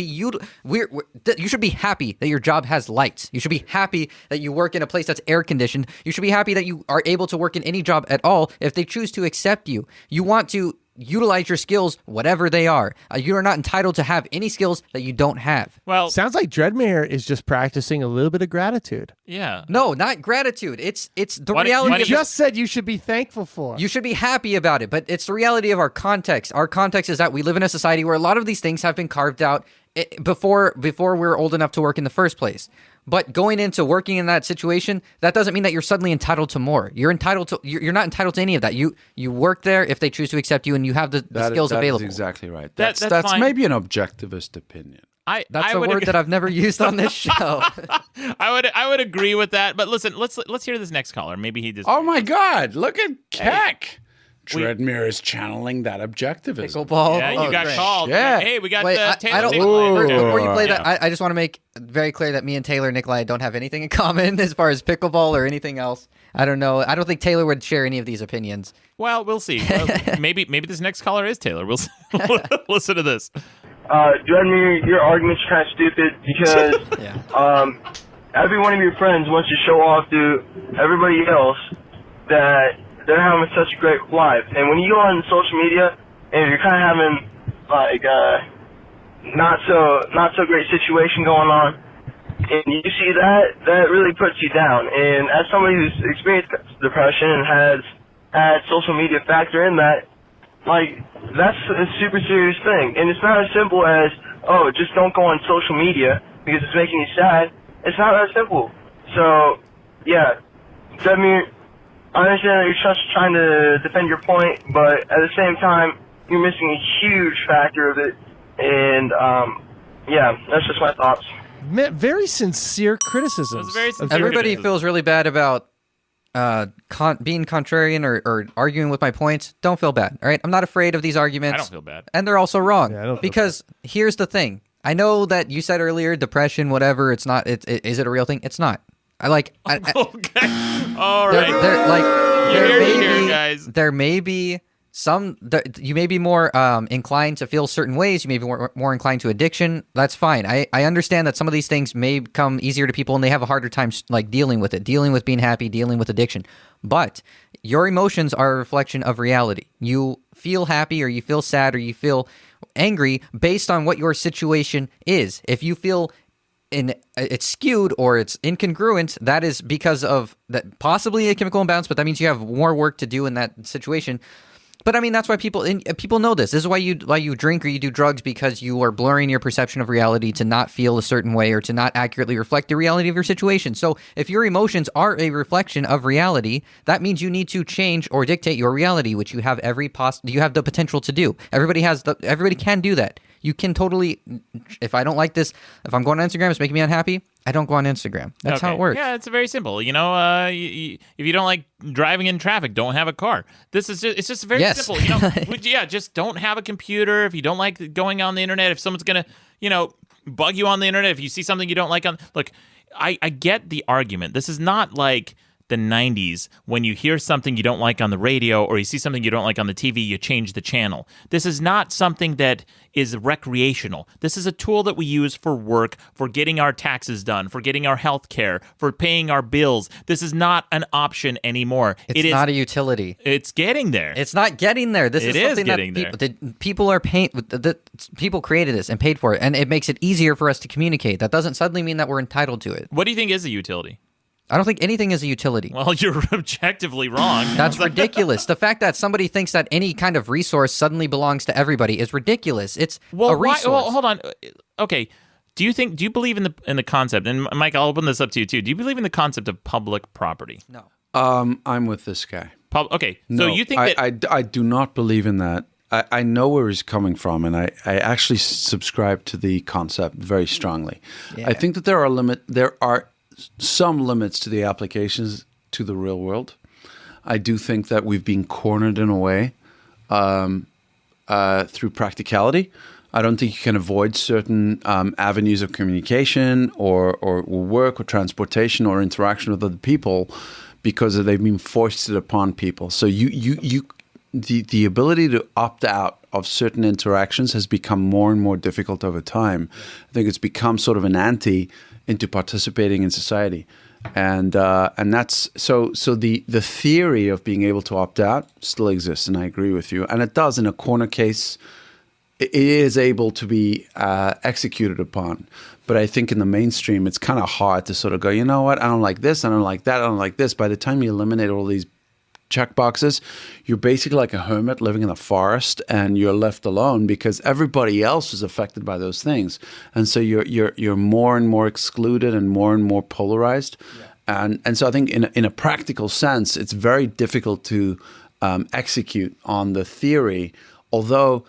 You should be happy that your job has lights. You should be happy that you work in a place that's air conditioned. You should be happy that you are able to work in any job at all if they choose to accept you. You want to utilize your skills, whatever they are. You are not entitled to have any skills that you don't have. Well, Sounds like Dreadmere is just practicing a little bit of gratitude. yeah. No, not gratitude. It's the Why do- reality. why do of You just said you should be thankful for. You should be happy about it, but it's the reality of our context. Our context is that we live in a society where a lot of these things have been carved out before we're old enough to work in the first place. But going into working in that situation, that doesn't mean that you're suddenly entitled to more. You're entitled to. You're not entitled to any of that. You work there if they choose to accept you, and you have the skills available. That's exactly right. That's That's fine. maybe an objectivist opinion. That's I a would word agree- that I've never used on this show. I would agree with that. But listen, let's hear this next caller. Maybe he just. Oh my God! Look at Keck. Dreadmere is channeling that objectivism. Pickleball. Yeah, you got great. called. Yeah. Hey, we got Wait, Taylor. I don't. Nikolai. Before you play Yeah. that, I just want to make very clear that me and Taylor Nikolai don't have anything in common as far as pickleball or anything else. I don't know. I don't think Taylor would share any of these opinions. Well, we'll see. Maybe this next caller is Taylor. We'll see. Listen to this. Dreadmere, your argument's kind of stupid because every one of your friends wants to show off to everybody else that they're having such a great life. And when you go on social media and you're kind of having like not so great situation going on, and you see that really puts you down. And as somebody who's experienced depression and has had social media factor in that, like, that's a super serious thing. And it's not as simple as, oh, just don't go on social media because it's making you sad. It's not that simple. So, yeah, Dreadmere, I understand that you're just trying to defend your point, but at the same time, you're missing a huge factor of it. And, yeah, that's just my thoughts. Very sincere criticisms. It was very sincere. Everybody feels really bad about being contrarian or arguing with my points. Don't feel bad. All right, I'm not afraid of these arguments. I don't feel bad. And they're also wrong. Yeah, I don't feel because here's the thing. I know that you said earlier, depression, whatever. It's not. Is it a real thing? It's not. Okay. All right. There may here, be, guys. There may be you may be more inclined to feel certain ways. You may be more inclined to addiction. That's fine. I understand that some of these things may come easier to people and they have a harder time like dealing with it, dealing with being happy, dealing with addiction. But your emotions are a reflection of reality. You feel happy or you feel sad or you feel angry based on what your situation is. If you feel it's skewed or it's incongruent, that is because of that, possibly a chemical imbalance, but that means you have more work to do in that situation. But I mean, that's why people know this. This is why you drink or you do drugs, because you are blurring your perception of reality to not feel a certain way or to not accurately reflect the reality of your situation. So if your emotions are a reflection of reality, that means you need to change or dictate your reality, which you have you have the potential to do. Everybody can do that. You can totally, if I don't like this, if I'm going on Instagram, it's making me unhappy, I don't go on Instagram. That's how it works. Yeah, it's very simple. You know, if you don't like driving in traffic, don't have a car. It's just very simple. You know, just don't have a computer. If you don't like going on the internet, if someone's gonna, bug you on the internet, if you see something you don't like look, I get the argument. This is not like the 90s when you hear something you don't like on the radio or you see something you don't like on the TV, you change the channel. This is not something that is recreational. This is a tool that we use for work, for getting our taxes done, for getting our health care, for paying our bills. This is not an option anymore. It's not a utility. It's getting there. It's not getting there. This is something getting that people are paying. People created this and paid for it, and it makes it easier for us to communicate. That doesn't suddenly mean that we're entitled to it. What do you think is a utility? I don't think anything is a utility. Well, you're objectively wrong. That's ridiculous. The fact that somebody thinks that any kind of resource suddenly belongs to everybody is ridiculous. It's a resource. Well, hold on. Okay. Do you believe in the concept? And Mike, I'll open this up to you too. Do you believe in the concept of public property? No. I'm with this guy. Okay. No, so you think that I do not believe in that. I know where he's coming from, and I actually subscribe to the concept very strongly. Yeah. I think that there are some limits to the applications to the real world. I do think that we've been cornered in a way through practicality. I don't think you can avoid certain avenues of communication or work or transportation or interaction with other people because they've been foisted upon people. So the ability to opt out of certain interactions has become more and more difficult over time. I think it's become sort of an ante into participating in society, and that's so the theory of being able to opt out still exists, and I agree with you, and it does in a corner case. It is able to be executed upon, but I think in the mainstream it's kind of hard to sort of go, you know what, I don't like this, I don't like that, I don't like this. By the time you eliminate all these check boxes, you're basically like a hermit living in the forest, and you're left alone because everybody else is affected by those things, and so you're more and more excluded and more polarized, and so I think in a practical sense, it's very difficult to execute on the theory, although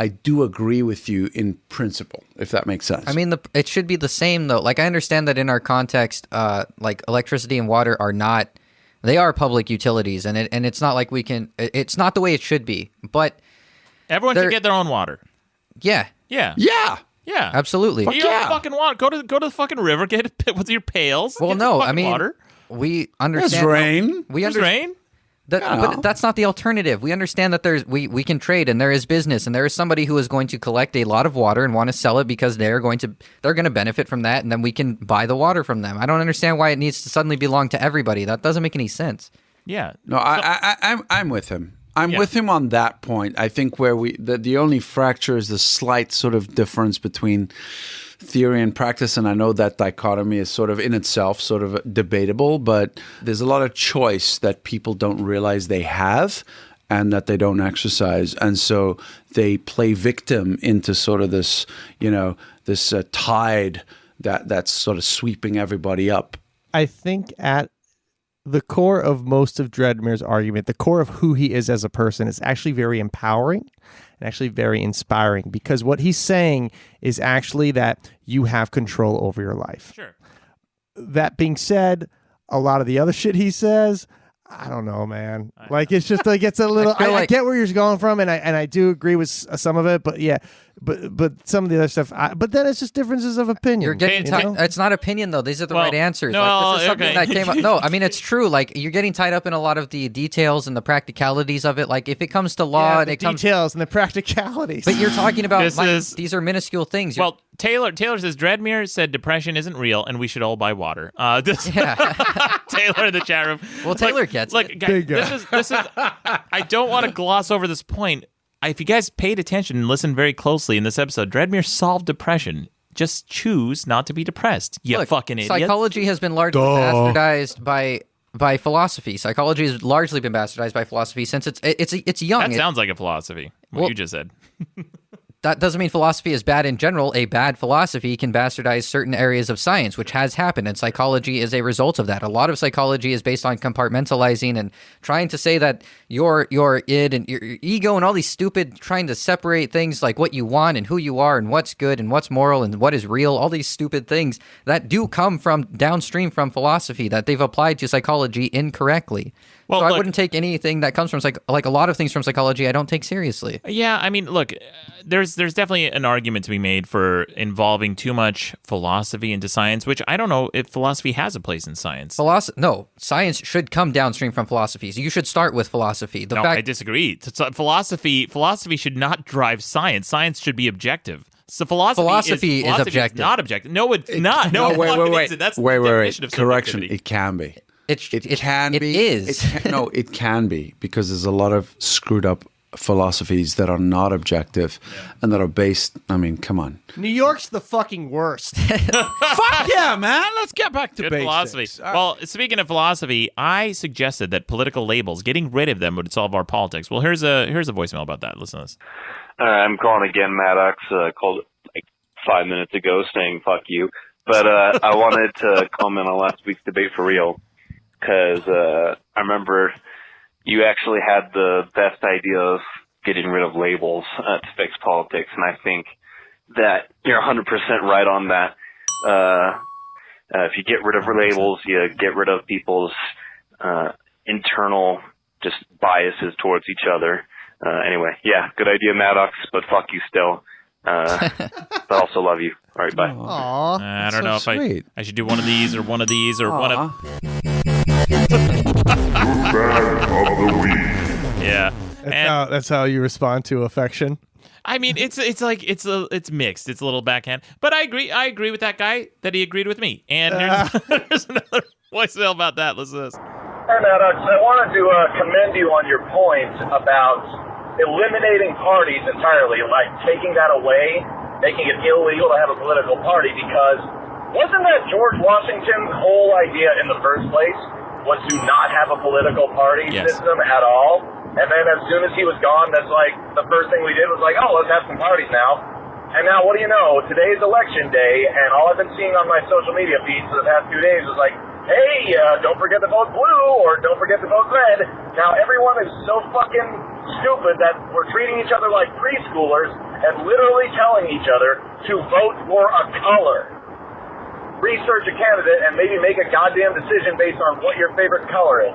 I do agree with you in principle, if that makes sense. I mean, it should be the same though. Like I understand that in our context, like electricity and water are not They are public utilities, and it's not like we can. It's not the way it should be. But everyone should get their own water. Yeah. Yeah. Yeah. Yeah. Absolutely. You have fucking water. Go to the fucking river. Get it with your pails. Well, get no, I mean, water. We understand. There's rain. There's rain. But that's not the alternative. We understand that we can trade, and there is business, and there is somebody who is going to collect a lot of water and want to sell it because they're going to benefit from that, and then we can buy the water from them. I don't understand why it needs to suddenly belong to everybody. That doesn't make any sense. Yeah. No, I'm with him. I'm with him on that point. I think where the only fracture is the slight sort of difference between theory and practice, and I know that dichotomy is sort of in itself sort of debatable, but there's a lot of choice that people don't realize they have and that they don't exercise, and so they play victim into sort of this, this tide that's sort of sweeping everybody up. I think at the core of most of Dreadmere's argument, the core of who he is as a person, is actually very empowering and actually very inspiring, because what he's saying is actually that you have control over your life. Sure. That being said, a lot of the other shit he says, I don't know, man. Like, it's just like, it's a little, I get where you're going from, and I do agree with some of it, but yeah. But some of the other stuff, but then it's just differences of opinion. You're getting it's not opinion though. These are the right answers. No, like, this is something that came up. No, I mean it's true. Like you're getting tied up in a lot of the details and the practicalities of it. Like if it comes to law, and the details and the practicalities. But you're talking about these are minuscule things. Well, Taylor says Dreadmere said depression isn't real and we should all buy water. Taylor in the chat room. Well, Taylor gets it. Guys, this is. I don't want to gloss over this point. If you guys paid attention and listened very closely in this episode, Dreadmere solved depression. Just choose not to be depressed. You fucking idiot. Psychology has been largely bastardized by philosophy. Psychology has largely been bastardized by philosophy since it's young. That sounds like a philosophy. What you just said. That doesn't mean philosophy is bad in general. A bad philosophy can bastardize certain areas of science, which has happened, and psychology is a result of that. A lot of psychology is based on compartmentalizing and trying to say that your id and your ego and all these stupid, trying to separate things like what you want and who you are and what's good and what's moral and what is real, all these stupid things that do come from downstream from philosophy that they've applied to psychology incorrectly. Well, so I wouldn't take anything that comes from like a lot of things from psychology I don't take seriously. Yeah, I mean, look, there's definitely an argument to be made for involving too much philosophy into science, which I don't know if philosophy has a place in science. No, science should come downstream from philosophy. So you should start with philosophy. I disagree. Philosophy should not drive science. Science should be objective. So philosophy is objective. Is not objective. No, it's not. No, wait. That's the definition of correction. It can be. It can be. It can be, because there's a lot of screwed up philosophies that are not objective and that are based. I mean, come on. New York's the fucking worst. Fuck yeah, man. Let's get back to basics. Philosophy. Well, speaking of philosophy, I suggested that political labels, getting rid of them, would solve our politics. Well, here's a voicemail about that. Listen to this. I'm calling again, Maddox. Called like 5 minutes ago saying fuck you. But I wanted to comment on last week's debate for real, because I remember you actually had the best idea of getting rid of labels to fix politics, and I think that you're 100% right on that. If you get rid of labels, you get rid of people's internal just biases towards each other. Anyway, yeah, good idea, Maddox, but fuck you still. But also love you. All right, bye. Aww, I don't know if I should do one of these or one of these or one of... Douchebag of the week. Yeah. That's how you respond to affection. I mean, it's mixed. It's a little backhand, but I agree with that guy that he agreed with me. And there's another voicemail about that. Listen to this. Hey, Maddox, I wanted to commend you on your point about eliminating parties entirely, like taking that away, making it illegal to have a political party, because wasn't that George Washington's whole idea in the first place, was to not have a political party system at all? And then as soon as he was gone, that's like the first thing we did was like, oh, let's have some parties now. And now, what do you know? Today's election day, and all I've been seeing on my social media feeds for the past 2 days was like, hey, don't forget to vote blue, or don't forget to vote red. Now, everyone is so fucking stupid that we're treating each other like preschoolers and literally telling each other to vote for a color. Research a candidate and maybe make a goddamn decision based on what your favorite color is.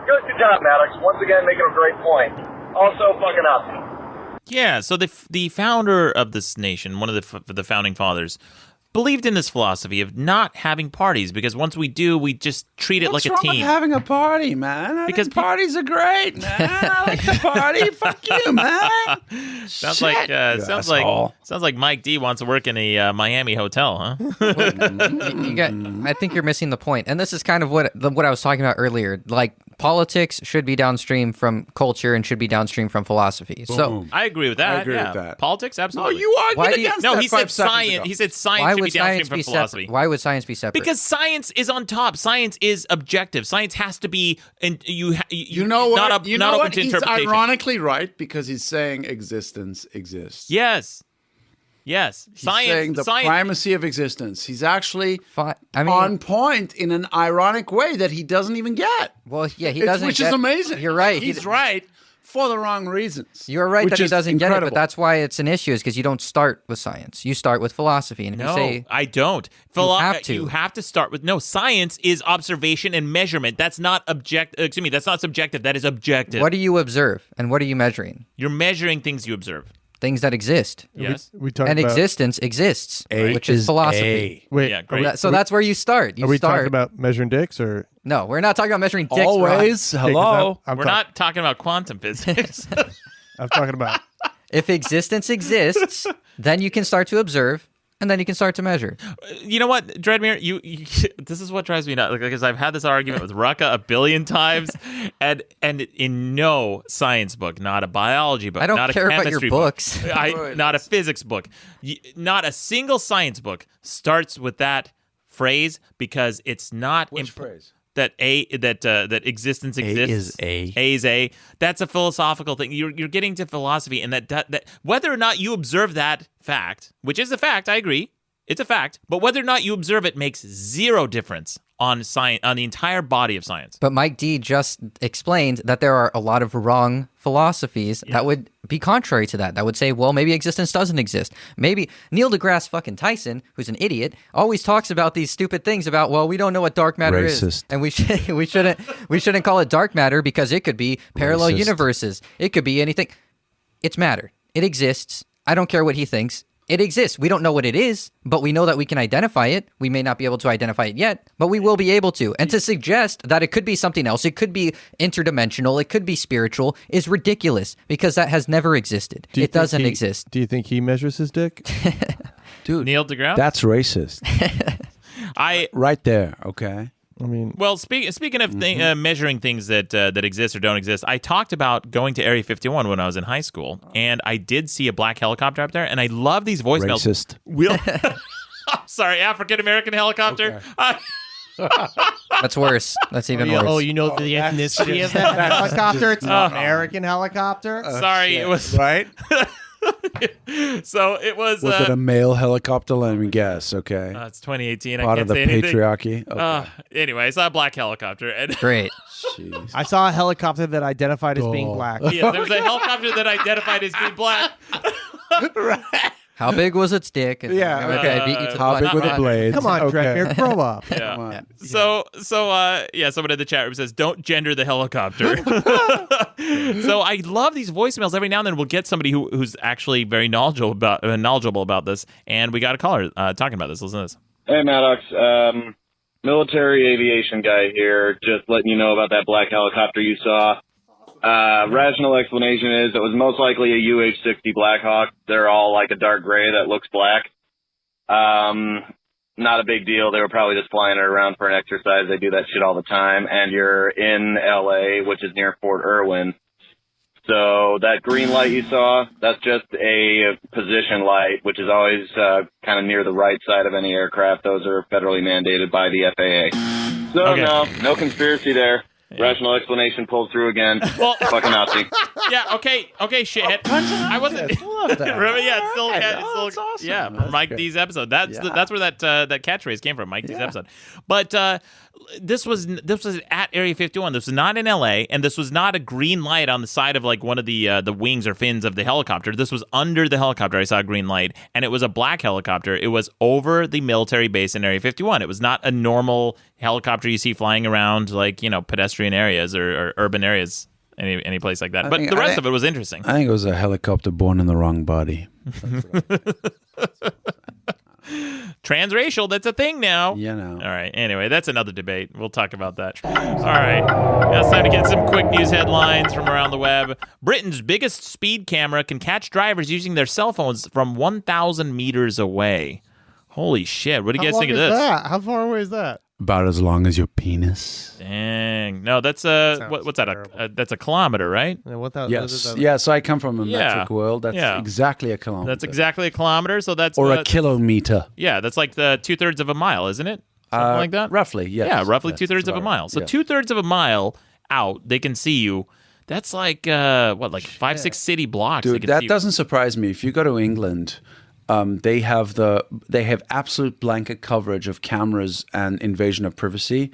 Good job, Maddox. Once again, making a great point. Also, fucking up. Yeah, so the founder of this nation, one of the founding fathers, believed in this philosophy of not having parties because once we do, we just treat it What's like a wrong team. with having a party, man? I Because think parties are great, man. I like the party. Fuck you, man. Sounds Shit, like you sounds asshole. like Mike D wants to work in a Miami hotel, huh? I think you're missing the point. And this is kind of what I was talking about earlier. Like, politics should be downstream from culture and should be downstream from philosophy. So I agree with that. I agree yeah. with that. Politics, No, absolutely. you Why argued do you- against No, that he 5 said seconds science. ago. He said science why should be would downstream science from be philosophy. separate? Why would science be separate? Because science is on top. Science is objective. Science has to be, and You know what? Not, you not know open what? to He's interpretation. ironically right because he's saying existence exists. Yes. He's saying the science. primacy of existence. He's actually I mean, on point in an ironic way that he doesn't even get. well, yeah, he doesn't. Which is amazing. You're right. He's right for the wrong reasons. You're right which that he is doesn't get it, incredible. but that's why it's an issue. Is because you don't start with science. You start with philosophy, and if No, you say I don't. have to. You have to start with science is observation and measurement. That's not Excuse me. That's not subjective. That is objective. what do you observe and what are you measuring? You're measuring things you observe. Things that exist. Yes. We talked And about. existence exists, A which is philosophy. Wait, Yeah, great. So that's where you start. You are we start. talking about measuring dicks or? No, we're not talking about measuring dicks. Rob. Always. Hello. I'm We're not talking about quantum physics. I'm talking about. If existence exists, then you can start to observe, and then you can start to measure. You know what, Dreadmere? You this is what drives me nuts because I've had this argument with Rucka a billion times, and in no science book, not a biology book, I don't not care a about chemistry your books. book, not a physics book, not a single science book starts with that phrase because it's not Which phrase? That that existence exists. A. A is A. That's a philosophical thing. You're getting to philosophy, and that whether or not you observe that fact, which is a fact, I agree, it's a fact. But whether or not you observe it makes zero difference on science, on the entire body of science. But Mike D just explained that there are a lot of wrong philosophies that would be contrary to that. That would say, well, maybe existence doesn't exist. Maybe Neil deGrasse fucking Tyson, who's an idiot, always talks about these stupid things about, well, we don't know what dark matter is, Racist. and we shouldn't call it dark matter because it could be parallel Racist. universes. It could be anything. It's matter. It exists. I don't care what he thinks. It exists. We don't know what it is, but we know that we can identify it. We may not be able to identify it yet, but we will be able to. And to suggest that it could be something else, it could be interdimensional, it could be spiritual, is ridiculous because that has never existed. Do you It think doesn't he- exist. Do you think he measures his dick? Dude, Neil deGrasse. that's racist. Right there, okay? I mean, Well, speaking of measuring things that exist or don't exist, I talked about going to Area 51 when I was in high school, and I did see a black helicopter up there, and I love these voicemails. Racist. I'm sorry, African American helicopter. That's worse. That's even worse. oh, you know the ethnicity of that helicopter? It's an American helicopter. Sorry, it was Right? so it was. Was it a male helicopter? Let me guess, okay? It's 2018. I Part can't of the say anything. patriarchy? Okay. Anyway, I saw a black helicopter, and Great. Jeez. I saw a helicopter that identified as being black. yeah, there was a helicopter that identified as being black. How big was its dick? Yeah, Okay, I beat you to the How big punch. were the Fine. blades? Come on, Okay. Dreadmere, grow up. Yeah. Come on. So someone in the chat room says, "Don't gender the helicopter." So I love these voicemails. Every now and then we'll get somebody who's actually very knowledgeable about this, and we got a caller talking about this. Listen to this. Hey, Maddox. Military aviation guy here. Just letting you know about that black helicopter you saw. Rational explanation is it was most likely a UH-60 Blackhawk. They're all like a dark gray that looks black. Not a big deal. They were probably just flying it around for an exercise. They do that shit all the time. And you're in LA, which is near Fort Irwin. So that green light you saw, that's just a position light, which is always kind of near the right side of any aircraft. Those are federally mandated by the FAA. So Okay. no conspiracy there. Rational explanation pulled through again. Well- Fucking Nazi. Yeah. Okay. Shithead. I wasn't. love that. Remember? Yeah. It's still. All right. It's Oh, still that's awesome. Yeah. That's Mike great. D's episode. That's where that catchphrase came from. Mike D's Yeah. episode. But this was at Area 51. This was not in L.A. and this was not a green light on the side of like one of the wings or fins of the helicopter. This was under the helicopter. I saw a green light, and it was a black helicopter. It was over the military base in Area 51. It was not a normal helicopter you see flying around like pedestrian areas or urban areas. Any place like that. But the rest of it was interesting. I think it was a helicopter born in the wrong body. Transracial, that's a thing now. You know. All right. Anyway, that's another debate. We'll talk about that. All right. Now it's time to get some quick news headlines from around the web. Britain's biggest speed camera can catch drivers using their cell phones from 1,000 meters away. Holy shit. What do you guys think of this? How far away is that? About as long as your penis. Dang. No, that's what's that? That's a kilometer, right? What that, Yes. Yeah, so I come from a metric world. That's Yeah. exactly a kilometer. That's exactly a kilometer. So that's Or a kilometer. Yeah, that's like the 2/3 of a mile, isn't it? Something like that. Roughly, yes. Yeah, roughly Yes, 2/3 of a about mile. right. So Yeah. 2/3 of a mile out, they can see you. That's like like 5-6 city blocks. they Dude, can that see you. doesn't surprise me. If you go to England, they have absolute blanket coverage of cameras and invasion of privacy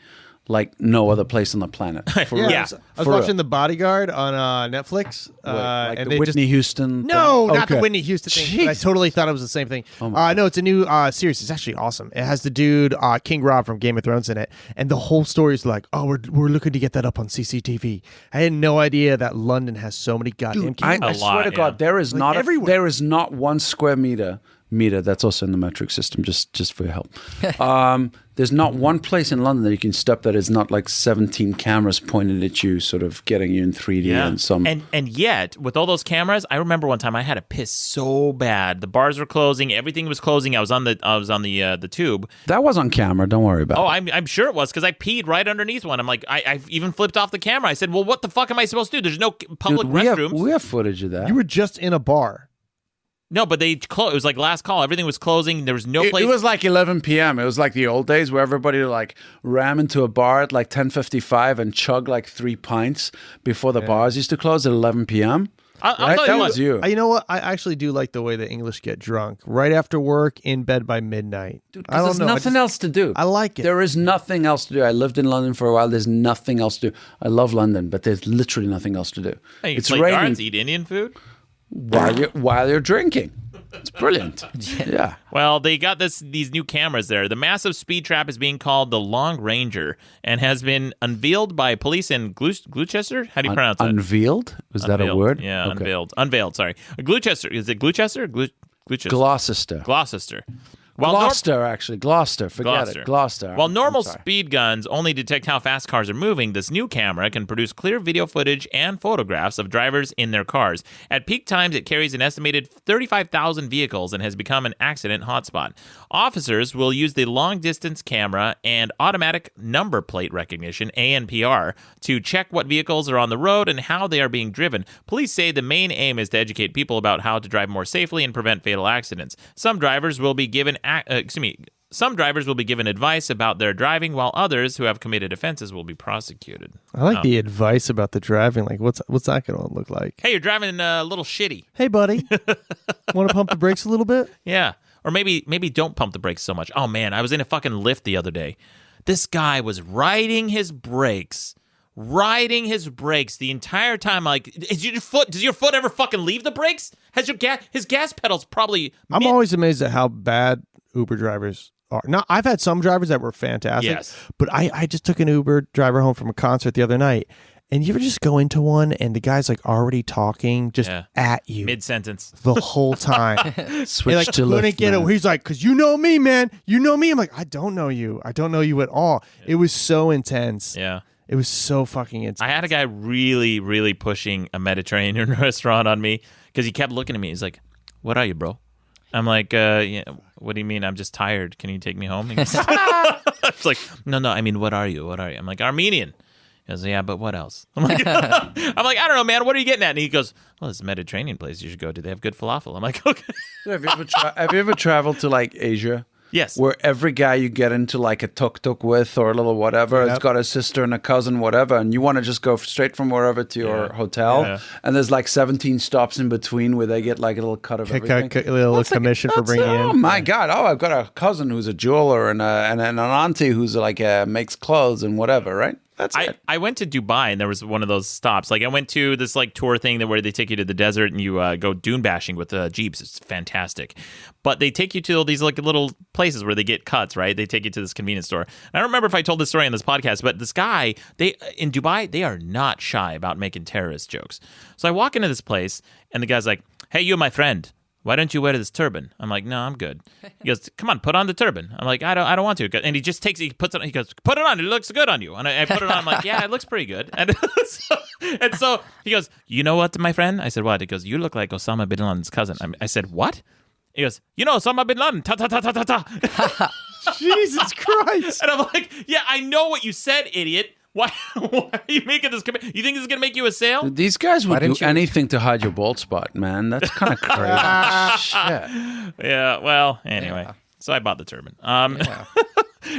like no other place on the planet. For real. Yeah. I was For watching real. The Bodyguard on Netflix. Like and the they Whitney just, Houston. No, thing? not the Okay. Whitney Houston thing. But I Jeez. totally thought it was the same thing. Oh my No, it's a new series. It's actually awesome. It has the dude King Rob from Game of Thrones in it, and the whole story is like, oh, we're looking to get that up on CCTV. I had no idea that London has so many goddamn Dude, I cameras. swear to yeah. God, there is Like everywhere. there is not 1 square meter that's also in the metric system. Just for your help. There's not one place in London that you can step that is not like 17 cameras pointed at you, sort of getting you in 3D and some. And yet, with all those cameras, I remember one time I had to piss so bad. The bars were closing, everything was closing. I was on the tube. That was on camera. Don't worry about Oh, it. I'm sure it was because I peed right underneath one. I'm like, I even flipped off the camera. I said, well, what the fuck am I supposed to do? There's no public Dude, restrooms. we have footage of that. You were just in a bar. No, but they closed. It was like last call. Everything was closing. There was no place. It was like 11 p.m. It was like the old days where everybody would like ram into a bar at like 10:55 and chug like 3 pints before the bars used to close at 11 p.m. I'll Right? tell That you was what. you. You know what? I actually do like the way the English get drunk. Right after work, in bed by midnight. Dude, I don't there's know. nothing else to do. I like it. There is nothing else to do. I lived in London for a while. There's nothing else to do. I love London, but there's literally nothing else to do. Hey, you It's play raining cards, eat Indian food. while you're drinking. It's brilliant. Yeah. Well, they got these new cameras there. The massive speed trap is being called the Long Ranger and has been unveiled by police in Gloucester. How do you pronounce that? Unveiled? Was that a Unveiled. word? Yeah, Okay. unveiled. Unveiled. Sorry, Gloucester. Is it Gloucester? Gloucester. Gloucester. Gloucester. While Gloucester, actually. Gloucester. Forget Gloucester. it. Gloucester. While I'm normal sorry. speed guns only detect how fast cars are moving, this new camera can produce clear video footage and photographs of drivers in their cars. At peak times, it carries an estimated 35,000 vehicles and has become an accident hotspot. Officers will use the long-distance camera and automatic number plate recognition, ANPR, to check what vehicles are on the road and how they are being driven. Police say the main aim is to educate people about how to drive more safely and prevent fatal accidents. Some drivers will be given advice about their driving, while others who have committed offenses will be prosecuted. I like the advice about the driving. Like, what's that going to look like? Hey, you're driving a little shitty. Hey, buddy, want to pump the brakes a little bit? Yeah. Or maybe don't pump the brakes so much. Oh, man, I was in a fucking lift the other day. This guy was riding his brakes the entire time. Like, does your foot ever fucking leave the brakes? Has his gas pedals probably... I'm always amazed at how bad Uber drivers are. Now, I've had some drivers that were fantastic, Yes. but I just took an Uber driver home from a concert the other night, and you ever just go into one and the guy's like already talking just at you mid-sentence. the whole time. Switch Like, to couldn't lift, get it. man. He's like, because you know me, man. You know me. I'm like, I don't know you. I don't know you at all. It was so intense. Yeah. It was so fucking intense. I had a guy really, really pushing a Mediterranean restaurant on me because he kept looking at me. He's like, "What are you, bro?" I'm like, yeah, "What do you mean? I'm just tired. Can you take me home?" He goes, it's like, "No. I mean, what are you? What are you?" I'm like, "Armenian." He goes, "Yeah, but what else?" I'm like, I don't know, man. What are you getting at? And he goes, "Well, it's a Mediterranean place you should go to. They have good falafel." I'm like, "Okay." Have you ever traveled to like Asia Yes. Where every guy you get into like a tuk-tuk with or a little whatever has got a sister and a cousin, whatever, and you want to just go straight from wherever to your hotel, and there's like 17 stops in between where they get like a little cut of everything. A little commission for bringing in. Oh my God! Oh, I've got a cousin who's a jeweler and an auntie who's like makes clothes and whatever, right? That's it. I went to Dubai and there was one of those stops. Like I went to this like tour thing where they take you to the desert and you go dune bashing with Jeeps. It's fantastic. But they take you to all these like little places where they get cuts, right? They take you to this convenience store. And I don't remember if I told this story on this podcast, but this guy, in Dubai, they are not shy about making terrorist jokes. So I walk into this place and the guy's like, "Hey, you, my friend. Why don't you wear this turban?" I'm like, "No, I'm good." He goes, "Come on, put on the turban." I'm like, I don't want to. And he just puts it on. He goes, "Put it on. It looks good on you." And I put it on. I'm like, "Yeah, it looks pretty good." And so he goes, "You know what, my friend?" I said, "What?" He goes, "You look like Osama bin Laden's cousin." I said, "What?" He goes, "You know Osama bin Laden. Ta ta ta ta ta ta." Jesus Christ. And I'm like, "Yeah, I know what you said, idiot. Why are you making this? You think this is going to make you a sale?" These guys would do anything to hide your bald spot, man. That's kind of crazy. Shit. Yeah, well, anyway. So I bought the turban.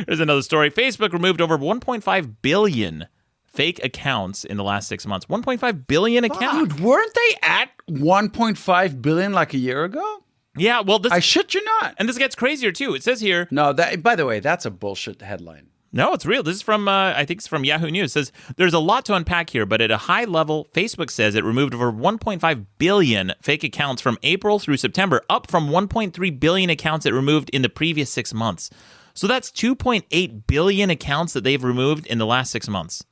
There's another story. Facebook removed over 1.5 billion fake accounts in the last 6 months. 1.5 billion accounts. Dude, weren't they at 1.5 billion like a year ago? Yeah, well, I shit you not. And this gets crazier, too. It says here... No, by the way, that's a bullshit headline. No, it's real. This is from, I think it's from Yahoo News. It says, there's a lot to unpack here, but at a high level, Facebook says it removed over 1.5 billion fake accounts from April through September, up from 1.3 billion accounts it removed in the previous 6 months. So that's 2.8 billion accounts that they've removed in the last 6 months.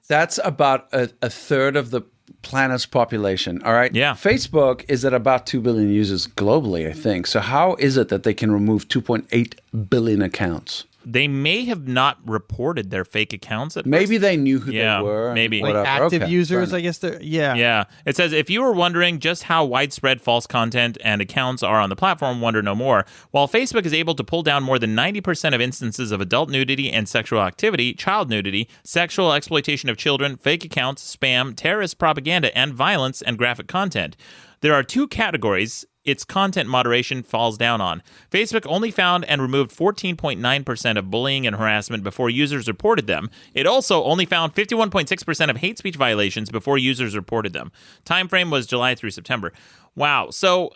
That's about a third of the planet's population, all right? Yeah. Facebook is at about 2 billion users globally, I think. So how is it that they can remove 2.8 billion accounts? They may have not reported their fake accounts at Maybe first. they knew who they were. Maybe. Like active users, I guess they're... Yeah. Yeah. It says, if you were wondering just how widespread false content and accounts are on the platform, wonder no more. While Facebook is able to pull down more than 90% of instances of adult nudity and sexual activity, child nudity, sexual exploitation of children, fake accounts, spam, terrorist propaganda, and violence and graphic content, there are two categories its content moderation falls down on. Facebook only found and removed 14.9% of bullying and harassment before users reported them. It also only found 51.6% of hate speech violations before users reported them. Time frame was July through September. Wow. So,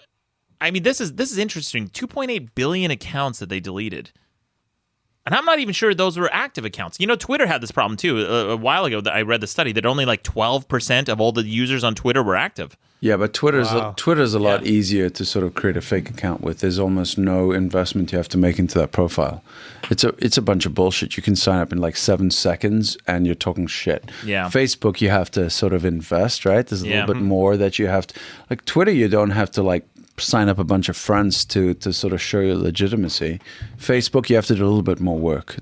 I mean, this is interesting. 2.8 billion accounts that they deleted. And I'm not even sure those were active accounts. You know, Twitter had this problem, too. A while ago, I read the study that only like 12% of all the users on Twitter were active. Yeah, but Twitter's a lot easier to sort of create a fake account with. There's almost no investment you have to make into that profile. It's a bunch of bullshit. You can sign up in like 7 seconds and you're talking shit. Yeah. Facebook, you have to sort of invest, right? There's a little bit more that you have to... Like Twitter, you don't have to like sign up a bunch of friends to sort of show your legitimacy. Facebook, you have to do a little bit more work.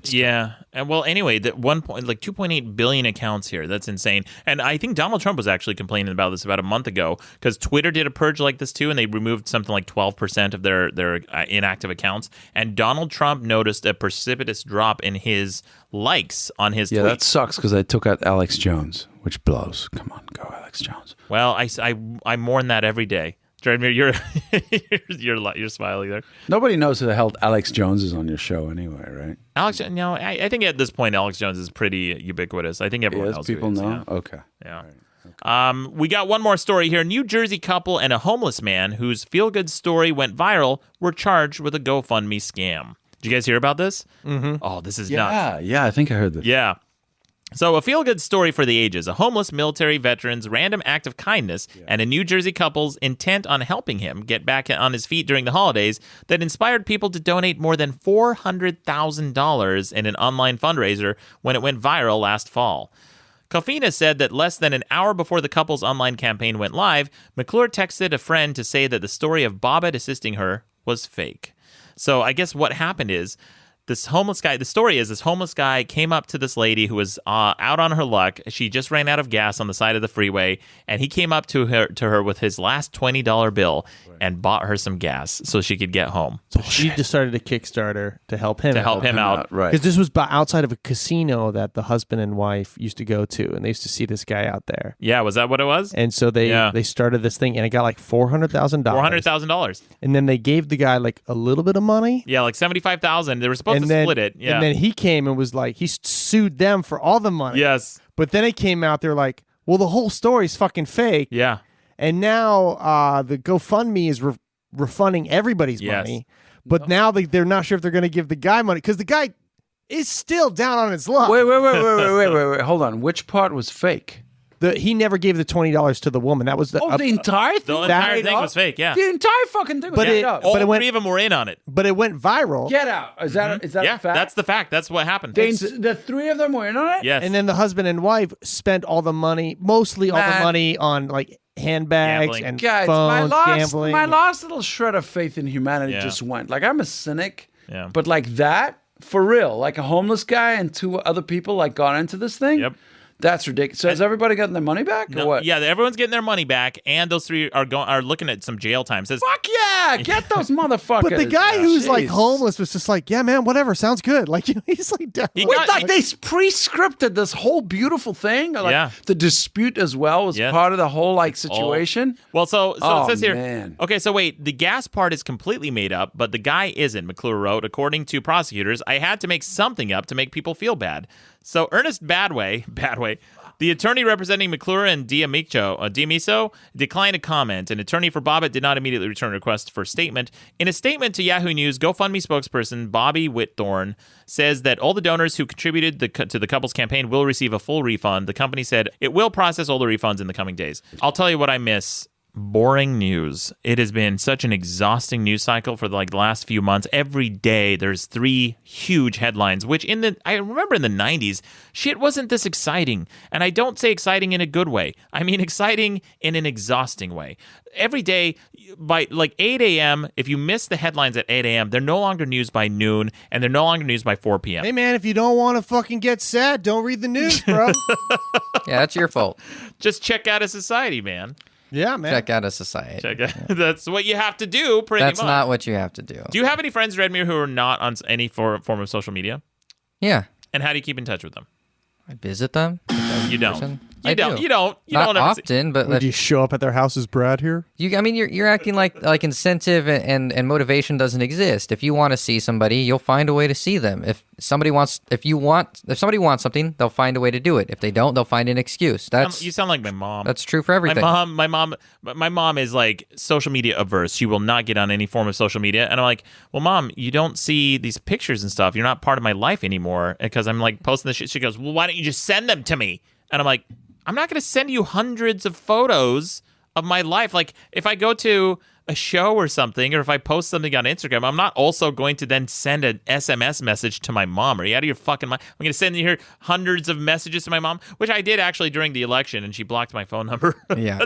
And well, anyway, that 2.8 billion accounts here. That's insane. And I think Donald Trump was actually complaining about this about a month ago because Twitter did a purge like this too, and they removed something like 12% of their inactive accounts. And Donald Trump noticed a precipitous drop in his likes on his tweets. Yeah, that sucks because I took out Alex Jones, which blows. Come on, go Alex Jones. Well, I mourn that every day. Dreadmere, you're smiling there. Nobody knows who the hell Alex Jones is on your show anyway, right? Alex, no, I think at this point Alex Jones is pretty ubiquitous. I think everyone knows people who he is, know. Yeah. Okay. Yeah. Right. Okay. We got one more story here. New Jersey couple and a homeless man whose feel-good story went viral were charged with a GoFundMe scam. Did you guys hear about this? Mm-hmm. Oh, this is nuts. Yeah, I think I heard this. Yeah. So a feel-good story for the ages, a homeless military veteran's random act of kindness and a New Jersey couple's intent on helping him get back on his feet during the holidays that inspired people to donate more than $400,000 in an online fundraiser when it went viral last fall. Kofina said that less than an hour before the couple's online campaign went live, McClure texted a friend to say that the story of Bobbitt assisting her was fake. So I guess what happened is this homeless guy, the story is this homeless guy came up to this lady who was out on her luck. She just ran out of gas on the side of the freeway, and he came up to her with his last $20 bill and bought her some gas so she could get home. So she just started a Kickstarter to help him out. Right. Because this was outside of a casino that the husband and wife used to go to, and they used to see this guy out there. Yeah, was that what it was? And so they started this thing, and it got like $400,000. $400,000. And then they gave the guy like a little bit of money. Yeah, like $75,000. They were supposed to split it. Yeah. And then he came and was like, he sued them for all the money. Yes. But then it came out, they're like, well, the whole story's fucking fake. Yeah. And now the GoFundMe is refunding everybody's money. But now they're not sure if they're going to give the guy money because the guy is still down on his luck. Wait. Hold on. Which part was fake? He never gave the $20 to the woman. That was the entire thing. The entire thing was fake. Yeah. The entire fucking thing was But made up. All it went- three of them were in on it. But it went viral. Get out. Is that Yeah, a fact? that's the fact. That's what happened. The three of them were in on it? Yes. And then the husband and wife spent all the money, mostly all the money on like handbags Gambling. and Guys, phones, gambling. my last little shred of faith in humanity Yeah. just went. Like, I'm a cynic, Yeah. but like that, for real, like a homeless guy and two other people like got into this thing. Yep. That's ridiculous. So has everybody gotten their money back or No, what? yeah, everyone's getting their money back, and those three are looking at some jail time. Says, Fuck yeah! Get those motherfuckers. But the guy who's like Jeez. homeless was just like, yeah, man, whatever, sounds good. Like, you know, he's like, down. He Wait, got- like they pre-scripted this whole beautiful thing. Like Yeah. the dispute as well was Yes. part of the whole like situation. Well, so Oh, it says here. man. Okay, so wait, the gas part is completely made up, but the guy isn't. McClure wrote, according to prosecutors, I had to make something up to make people feel bad. So Ernest Badway, the attorney representing McClure and D'Amico declined to comment. An attorney for Bobbitt did not immediately return a request for a statement. In a statement to Yahoo News, GoFundMe spokesperson Bobby Whitthorne says that all the donors who contributed to the couple's campaign will receive a full refund. The company said it will process all the refunds in the coming days. I'll tell you what I miss. Boring news. It has been such an exhausting news cycle for the last few months. Every day there's 3 huge headlines, which I remember in the 90s, shit wasn't this exciting. And I don't say exciting in a good way. I mean exciting in an exhausting way. Every day by like 8 a.m., if you miss the headlines at 8 a.m., they're no longer news by noon, and they're no longer news by 4 p.m. Hey, man, if you don't want to fucking get sad, don't read the news, bro. Yeah, that's your fault. Just check out a society, man. Yeah, man. Check out a society. Check out. That's what you have to do, pretty much. That's not what you have to do. Do you have any friends, Dreadmere, who are not on any form of social media? Yeah. And how do you keep in touch with them? I visit them. You don't. person. You I don't. do. You don't. You Not don't ever often, but Would you show up at their house as Brad here? I mean, you're acting like incentive and motivation doesn't exist. If you want to see somebody, you'll find a way to see them. If somebody wants something, they'll find a way to do it. If they don't, they'll find an excuse. You sound like my mom. That's true for everything. My mom is like social media averse. She will not get on any form of social media. And I'm like, well, Mom, you don't see these pictures and stuff. You're not part of my life anymore because I'm like posting this shit. She goes, well, why don't you just send them to me? And I'm like, I'm not going to send you hundreds of photos of my life. Like if I go to a show or something, or if I post something on Instagram, I'm not also going to then send an SMS message to my mom. Are you out of your fucking mind? I'm going to send you here hundreds of messages to my mom, which I did actually during the election, and she blocked my phone number. Yeah.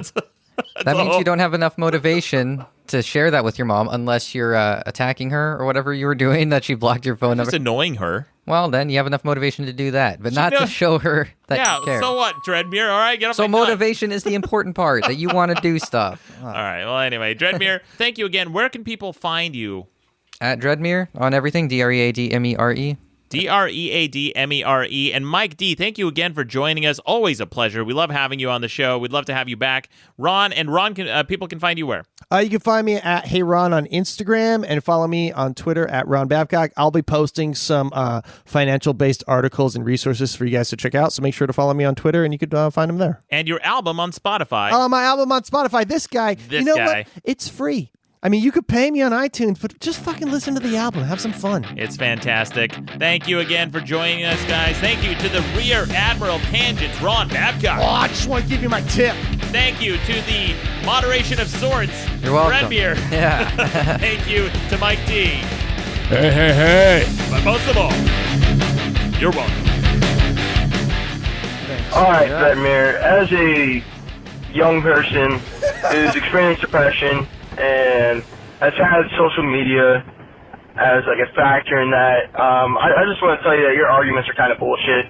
That means you don't have enough motivation to share that with your mom unless you're attacking her or whatever you were doing that she blocked your phone number. Just annoying her. Well, then you have enough motivation to do that, but not to show her that you care. So what, Dreadmere? All right, get off So my nuts. motivation is the important part, that you want to do stuff. All right, well, anyway, Dreadmere, thank you again. Where can people find you? At Dreadmere on everything, DREADMERE. DREADMERE. And Mike D, thank you again for joining us. Always a pleasure. We love having you on the show. We'd love to have you back. Ron, people can find you where? You can find me at Hey Ron on Instagram and follow me on Twitter at Ron Babcock. I'll be posting some financial-based articles and resources for you guys to check out, so make sure to follow me on Twitter, and you could find them there. And your album on Spotify. My album on Spotify. This guy. This you know guy. what? It's free. I mean, you could pay me on iTunes, but just fucking listen to the album. Have some fun. It's fantastic. Thank you again for joining us, guys. Thank you to the Rear Admiral Tangents, Ron Babcock. Oh, I just want to give you my tip. Thank you to the Moderation of Sorts, You're welcome. Dreadmere. Yeah. Thank you to Mike D. Hey. But most of all, you're welcome. All right, Dreadmere, as a young person who's experienced depression and has had social media as like a factor in that. I just want to tell you that your arguments are kind of bullshit.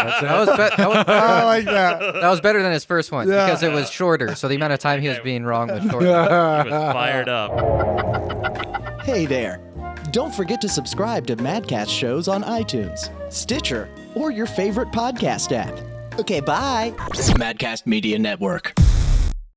I like that. That was better than his first one Yeah. because it was shorter. So the amount of time he was being wrong was shorter. He was fired up. Hey there. Don't forget to subscribe to Madcast shows on iTunes, Stitcher, or your favorite podcast app. Okay, bye. Madcast Media Network.